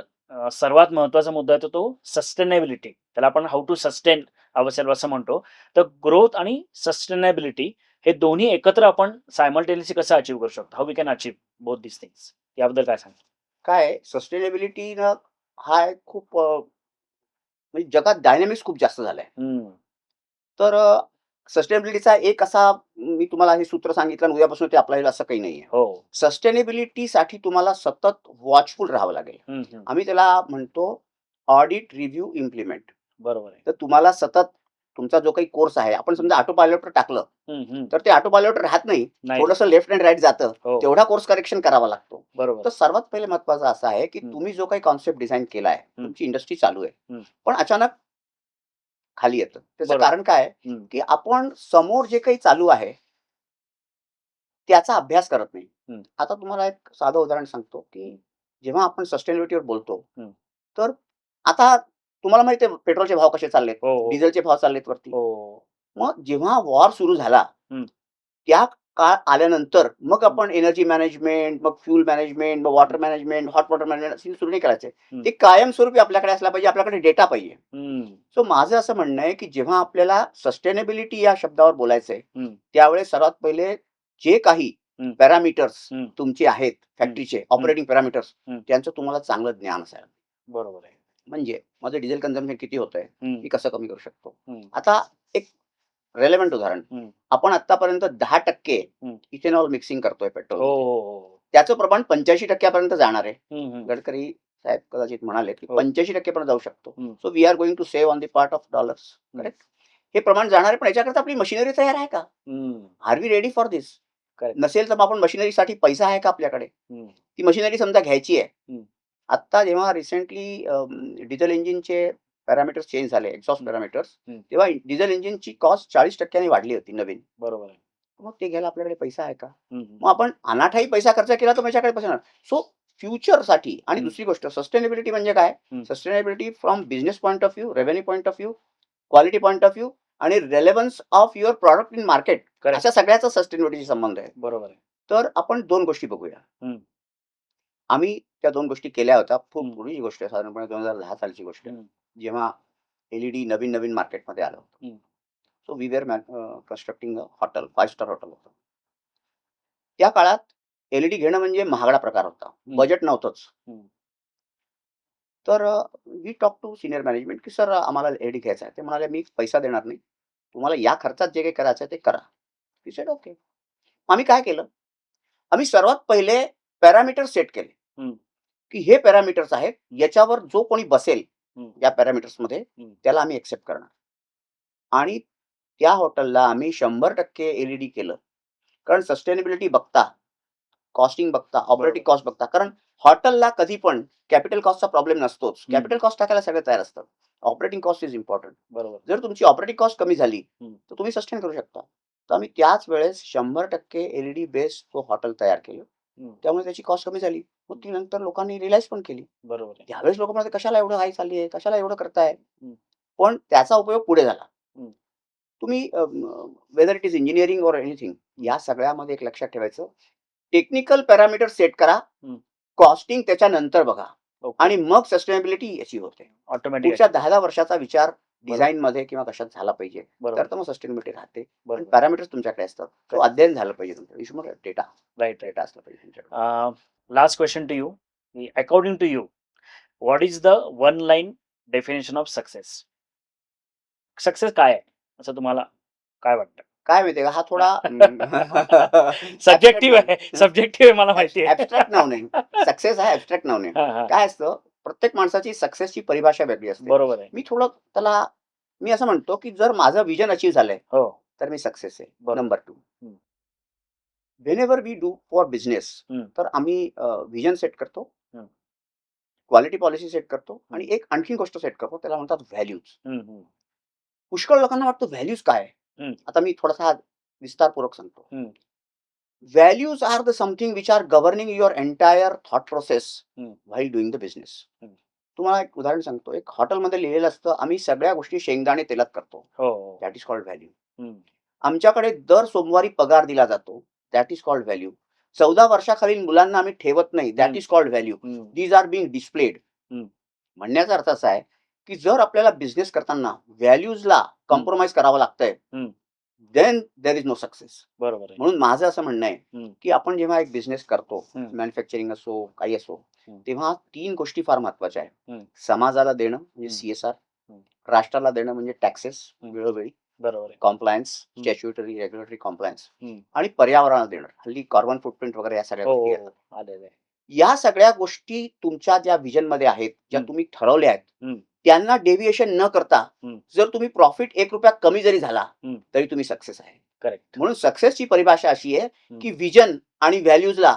सर्वात महत्त्वाचा मुद्दा येतो तो सस्टेनेबिलिटी. त्याला आपण हाऊ टू सस्टेन अवसेल्फ असं म्हणतो. तर ग्रोथ आणि सस्टेनेबिलिटी हे दोन्ही एकत्र आपण सायमल्टेनियसली कसं अचीव्ह करू शकतो? How we can achieve both this things? याबद्दल काय सांगाल? काय सस्टेनेबिलिटी ना हा एक खूप म्हणजे जगात डायनॅमिक्स खूप जास्त झालाय. हं. तर सस्टेनेबिलिटीचा एक असा मी तुम्हाला हे सूत्र सांगितलं आणि उद्यापासून ते अप्लाय होईल असं काही नाहीये. हो. सस्टेनेबिलिटीसाठी तुम्हाला सतत वॉचफुल राहावं लागेल. हं, हं. आम्ही त्याला म्हणतो ऑडिट, रिव्ह्यू, इम्प्लिमेंट. बरोबर आहे. तर तुम्हाला सतत तुमचा जो काही कोर्स आहे, आपण समजा ऑटो पायलटवर टाकलं, हं, हं. तर ते ऑटो पायलटवर राहत नाही. नाही. थोडंसं लेफ्ट अँड राइट जातं. हो. तेवढा कोर्स करेक्शन करावा लागतो. बरोबर. तर सर्वात पहिले महत्त्वाचं असं आहे, की हं. तुम्ही जो काही कॉन्सेप्ट डिझाइन केलाय, हं. तुमची इंडस्ट्री चालू आहे. हं. पण अचानक खाली येतं. त्याचं बरोबर. कारण काय आहे, हं. की आपण समोर जे काही चालू आहे, त्याचा अभ्यास करत नाही. हं. आता तुम्हाला एक साधं उदाहरण सांगतो, की जेव्हा आपण सस्टेनेबिलिटीवर बोलतो, हं. तर आता तुम्हाला माहिती आहे पेट्रोलचे भाव कसे चाललेत, हो, हो. डिझेलचे भाव चाललेत वरती. हो. मग जेव्हा वॉर सुरू झाला, हं. त्या काळ आल्यानंतर मग हं. आपण एनर्जी मॅनेजमेंट, मग फ्यूल मॅनेजमेंट, मग water management, hot water management असे सुरू नाही करायचे. हं. ते कायमस्वरूपी आपल्याकडे असला पाहिजे, आपल्याकडे डेटा पाहिजे. हं. सो माझं असं म्हणणं आहे, की जेव्हा आपल्याला सस्टेनेबिलिटी या शब्दावर बोलायचंय, हं. त्यावेळेस सर्वात पहिले जे काही हं. पॅरामीटर्स हं. तुमचे आहेत फॅक्टरीचे ऑपरेटिंग पॅरामीटर्स, हं. त्यांचं तुम्हाला चांगलं ज्ञान असायला. बरोबर आहे. म्हणजे माझं डिझेल कन्झम्पशन किती होतंय, हं. मी कसं कमी करू शकतो. हं. आता एक रेलेव्हंट उदाहरण, हं. आपण आतापर्यंत 10% हं. इथेनॉल मिक्सिंग करतोय हो, पेट्रोलमध्ये. हो, हो. त्याचं प्रमाण 85% पर्यंत जाणार आहे. हं, हं. गडकरी साहेब कदाचित म्हणाले, की हो. 85% पर्यंत जाऊ शकतो. हं. So we are going to save on the part of dollars. हं. करेक्ट? हे प्रमाण जाणार आहे, पण याच्याकरता आपली मशिनरी तयार आहे का? हं. Are we ready for this? Correct. नसेल तर मग आपण मशिनरीसाठी पैसा आहे का आपल्याकडे? हं. ती मशिनरी समजा घ्यायची आहे. हं. आत्ता जेव्हा रिसेंटली डिझेल इंजिनचे पॅरामीटर्स चेंज झाले, एक्झॉस्ट हं. पॅरामीटर्स, हं. तेव्हा डिझेल इंजिनची कॉस्ट 40% वाढली होती नवीन. बरोबर आहे. मग ते घ्यायला आपल्याकडे पैसा आहे का? हं, हं. मग आपण अनाठाई पैसा खर्च केला तर माझ्याकडे पैसा नाही. सो फ्युचरसाठी आणि हं. दुसरी गोष्ट सस्टेनेबिलिटी म्हणजे काय? हं. Sustainability from business point of view, revenue point of view, quality point of view आणि relevance of your product in market, correct. अशा सगळ्याचा सस्टेनेबिलिटीशी संबंध आहे. बरोबर आहे. तर आपण 2 गोष्टी बघूया. हं. आम्ही त्या 2 गोष्टी केल्या होत्या. खूप हं. पूर्वीची गोष्ट आहे, साधारणपणे 2010 सालची गोष्ट आहे. हं. जेव्हा एल-ई-डी नवीन मार्केटमध्ये आलं होतं. हं. So we were constructing a hotel, 5 star hotel होतं. त्या काळात एल-ई-डी घेणं म्हणजे महागडा प्रकार होता. हं. बजेट नव्हतंच. हं. तर we talk to senior management, की "सर आम्हाला एल-ई-डी घ्यायचा आहे." ते म्हणाले, "मी पैसा देणार नाही. तुम्हाला या खर्चात जे काही करायचं आहे ते करा." We said okay. आम्ही काय केलं? आम्ही सर्वात पहिले पॅरामीटर सेट केले, हं. की हे पॅरामीटर्स आहेत. याच्यावर जो कोणी बसेल हं. या पॅरामीटर्समध्ये हं. त्याला आम्ही एक्सेप्ट करणार. आणि त्या हॉटेलला आम्ही 100% एल-ई-डी केलं. कारण सस्टेनेबिलिटी बघता, कॉस्टिंग बघता, ऑपरेटिंग बरोबर. कॉस्ट बघता. कारण हॉटेलला कधी पण कॅपिटल कॉस्टचा प्रॉब्लेम नसतोच. हं. कॅपिटल कॉस्ट टाकायला सगळे तयार असतात. Operating cost is important. बरोबर. जर तुमची ऑपरेटिंग कॉस्ट कमी झाली, हं. तर तुम्ही सस्टेन करू शकता. तर आम्ही त्याच वेळेस 100% एल-ई-डी बेस्ड तो हॉटेल तयार केलं. हं. त्यामुळे त्याची कॉस्ट कमी झाली. मग ती नंतर लोकांनी रिअलाईज पण केली. बरोबर आहे. त्यावेळेस लोकं म्हणाले, "कशाला एवढं हाय चालली आहे? कशाला एवढं करताय?" हं. पण त्याचा उपयोग पुढे झाला. हं. तुम्ही whether it is engineering or anything, हं. या सगळ्यामध्ये एक लक्षात ठेवायचं, टेक्निकल पॅरामीटर सेट करा, हं. कॉस्टिंग त्याच्यानंतर बघा ओके. आणि मग सस्टेनेबिलिटी याची होते. ऑटोमॅटिक पुढच्या अचीव्ह. 10-10 वर्षाचा विचार बरोबर. डिझाइनमध्ये किंवा कशात झाला पाहिजे. तर बरोबर. तर मग सस्टेनेबिलिटी राहते. पण बरोबर. पॅरामीटर्स तुमच्याकडे असतात. तो करेक्ट. अध्ययन झालं पाहिजे तुमचं. विषमोर डेटा राइट, राइट. डेटा असला पाहिजे तुमच्याकडे. Last question to you. According to you, what is the one line definition of success? Success काय आहे? असं तुम्हाला काय वाटतं? काय माहितीये का, हा थोडा सब्जेक्टिव्ह आहे. सब्जेक्टिव्ह आहे मला माहिती आहे. ॲब्स्ट्रॅक्ट नाव नाही. सक्सेस हा ॲब्स्ट्रॅक्ट नाव नाही. हां, हां. काय असतं, प्रत्येक माणसाची सक्सेसची परिभाषा वेगळी असते. बरोबर आहे. मी थोडं त्याला मी असं म्हणतो, की जर माझं व्हिजन अचीव्ह झालंय, हो. तर मी सक्सेस आहे. बरोबर. नंबर 2. हं. Whenever we do for business, हं. तर आम्ही व्हिजन सेट करतो, हं. क्वालिटी पॉलिसी सेट करतो आणि हं. एक आणखीन गोष्ट सेट करतो, त्याला म्हणतात व्हॅल्यूज. हं, हं. पुष्कळ लोकांना वाटतं व्हॅल्यूज काय आहे? हं. आता मी थोडासा विस्तारपूर्वक सांगतो. हं. Values are the something which are governing your entire thought process hmm. While doing the business. हं. तुम्हाला एक उदाहरण सांगतो. एक हॉटेलमध्ये लिहिलेलं असतं, आम्ही सगळ्या गोष्टी शेंगदाणे तेलात करतो. हो, हो. That is called value. हं. आमच्याकडे दर सोमवारी पगार दिला जातो. That is called value. 14 वर्षाखालील मुलांना आम्ही ठेवत नाही. That hmm. Is called value. Hmm. These are being displayed. हं. म्हणण्याचा अर्थ असा आहे, की जर आपल्याला बिझनेस करताना व्हॅल्यूजला कॉम्प्रोमाइज करावं लागतंय, हं. Then there is no success. बरोबर आहे. म्हणून माझं असं म्हणणं आहे, हं. की आपण जेव्हा एक बिझनेस करतो, हं. मॅन्युफॅक्चरिंग असो, काही असो, हं. तेव्हा 3 गोष्टी फार महत्त्वाच्या आहेत. हं. समाजाला देणं म्हणजे हं. CSR, हं. राष्ट्राला देणं म्हणजे टॅक्सेस हं. वेळोवेळी, बरोबर आहे. कॉम्प्लायन्स, हं. स्टॅच्युटरी, रेग्युलेटरी कॉम्प्लायन्स हं. आणि पर्यावरणाला देणं. हल्ली कार्बन फुटप्रिंट वगैरे या सगळ्या हो, गोष्टी हो, येतात. हो. आलेलं आहे. या सगळ्या गोष्टी तुमच्या ज्या व्हिजनमध्ये आहेत, ज्या हं. तुम्ही ठरवल्या आहेत, हं. त्यांना डेव्हिएशन न करता हं. जर तुम्ही प्रॉफिट ₹1 कमी जरी झाला, हं. तरी तुम्ही सक्सेस आहे. करेक्ट. म्हणून सक्सेसची परिभाषा अशी आहे, हं. की व्हिजन आणि व्हॅल्यूजला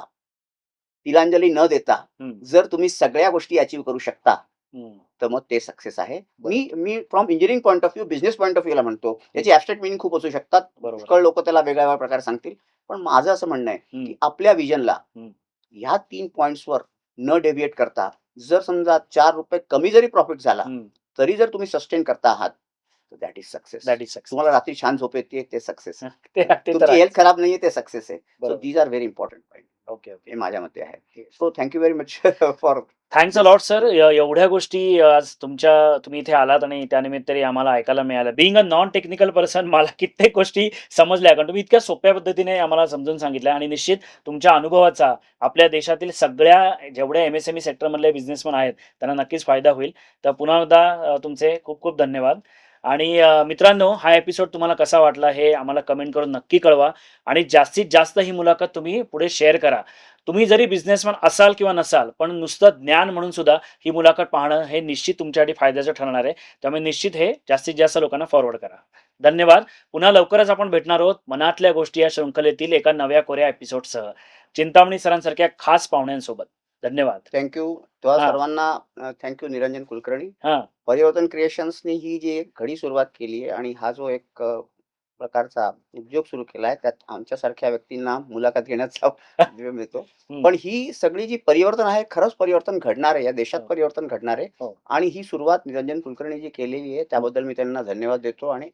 तिलांजली न देता हं. जर तुम्ही सगळ्या गोष्टी अचीव्ह करू शकता, हं. तर मग ते सक्सेस आहे. बरोबर. मी from engineering point of view, business point of व्ह्यूला म्हणतो. याची ॲब्स्ट्रॅक्ट मीनिंग खूप असू शकतात. बरोबर. पुष्कळ लोकं त्याला वेगळ्या प्रकारे सांगतील. पण माझं असं म्हणणं आहे, हं. की आपल्या व्हिजनला हं. ह्या 3 पॉइंट्सवर न डेव्हिएट करता, जर समजा ₹4 कमी जरी प्रॉफिट झाला, हं. तरी जर तुम्ही सस्टेन करता आहात, तर that is success. That is success. तुम्हाला रात्री छान झोप येते, ते सक्सेस आहे. ते ते तर तुमची आहे. हेल्थ खराब नाहीये, ते सक्सेस आहे. सो बरोबर. These are very important point. Okay, okay. हे माझ्या मते आहे. So thank you very much for thanks a lot sir. एवढ्या गोष्टी आज तुम्ही इथे आलात आणि त्यानिमित्ताने आम्हाला ऐकायला मिळालं. Being a non technical person मला कित्येक गोष्टी समजल्या कारण तुम्ही इतक्या सोप्या पद्धतीने आम्हाला समजून सांगितल्या आणि निश्चित तुमच्या अनुभवाचा आपल्या देशातील सगळ्या जेवढ्या MSME सेक्टरमधले बिझनेसमन आहेत त्यांना नक्कीच फायदा होईल. तर पुन्हा एकदा तुमचे खूप खूप धन्यवाद. आणि मित्रांनो हा एपिसोड तुम्हाला कसा वाटला हे आम्हाला कमेंट करून नक्की कळवा आणि जास्तीत जास्त ही मुलाखत तुम्ही पुढे शेअर करा. तुम्ही जरी बिझनेसमन असाल किंवा नसाल, पण नुसतं ज्ञान म्हणून सुद्धा ही मुलाखत पाहणं हे निश्चित तुमच्यासाठी फायद्याचं ठरणार आहे. त्यामुळे निश्चित हे जास्तीत जास्त लोकांना फॉरवर्ड करा. धन्यवाद. पुन्हा लवकरच आपण भेटणार आहोत मनातल्या गोष्टी या शृंखलेतील एका नव्या कोऱ्या एपिसोडसह. चिंतामणी सरांसारख्या खास पाहुण्यांसोबत. धन्यवाद. Thank you. तेव्हा हां. सर्वांना थँक यू निरंजन कुलकर्णी. हां. परिवर्तन क्रिएशन्सनी ही जी एक घडी सुरुवात केली आहे आणि हा जो एक प्रकारचा उद्योग सुरू केला आहे, त्यात आमच्यासारख्या व्यक्तींना मुलाखत घेण्याचा वेळ मिळतो. हं. पण ही सगळी जी परिवर्तन आहे, खरंच परिवर्तन घडणार आहे. या देशात हो. परिवर्तन घडणार आहे हो. आणि ही सुरुवात निरंजन कुलकर्णी जी केलेली आहे, त्याबद्दल मी त्यांना धन्यवाद देतो आणि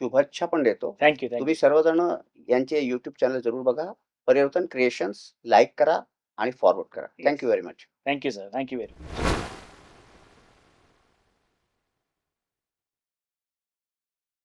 शुभेच्छा पण देतो. थँक यू, थँक तुम्ही यू. सर्वजण यांचे YouTube चॅनल जरूर बघा. परिवर्तन क्रिएशन्स लाईक करा आणि फॉरवर्ड करा. Yes. Thank you very much. Thank you sir. Thank you very much.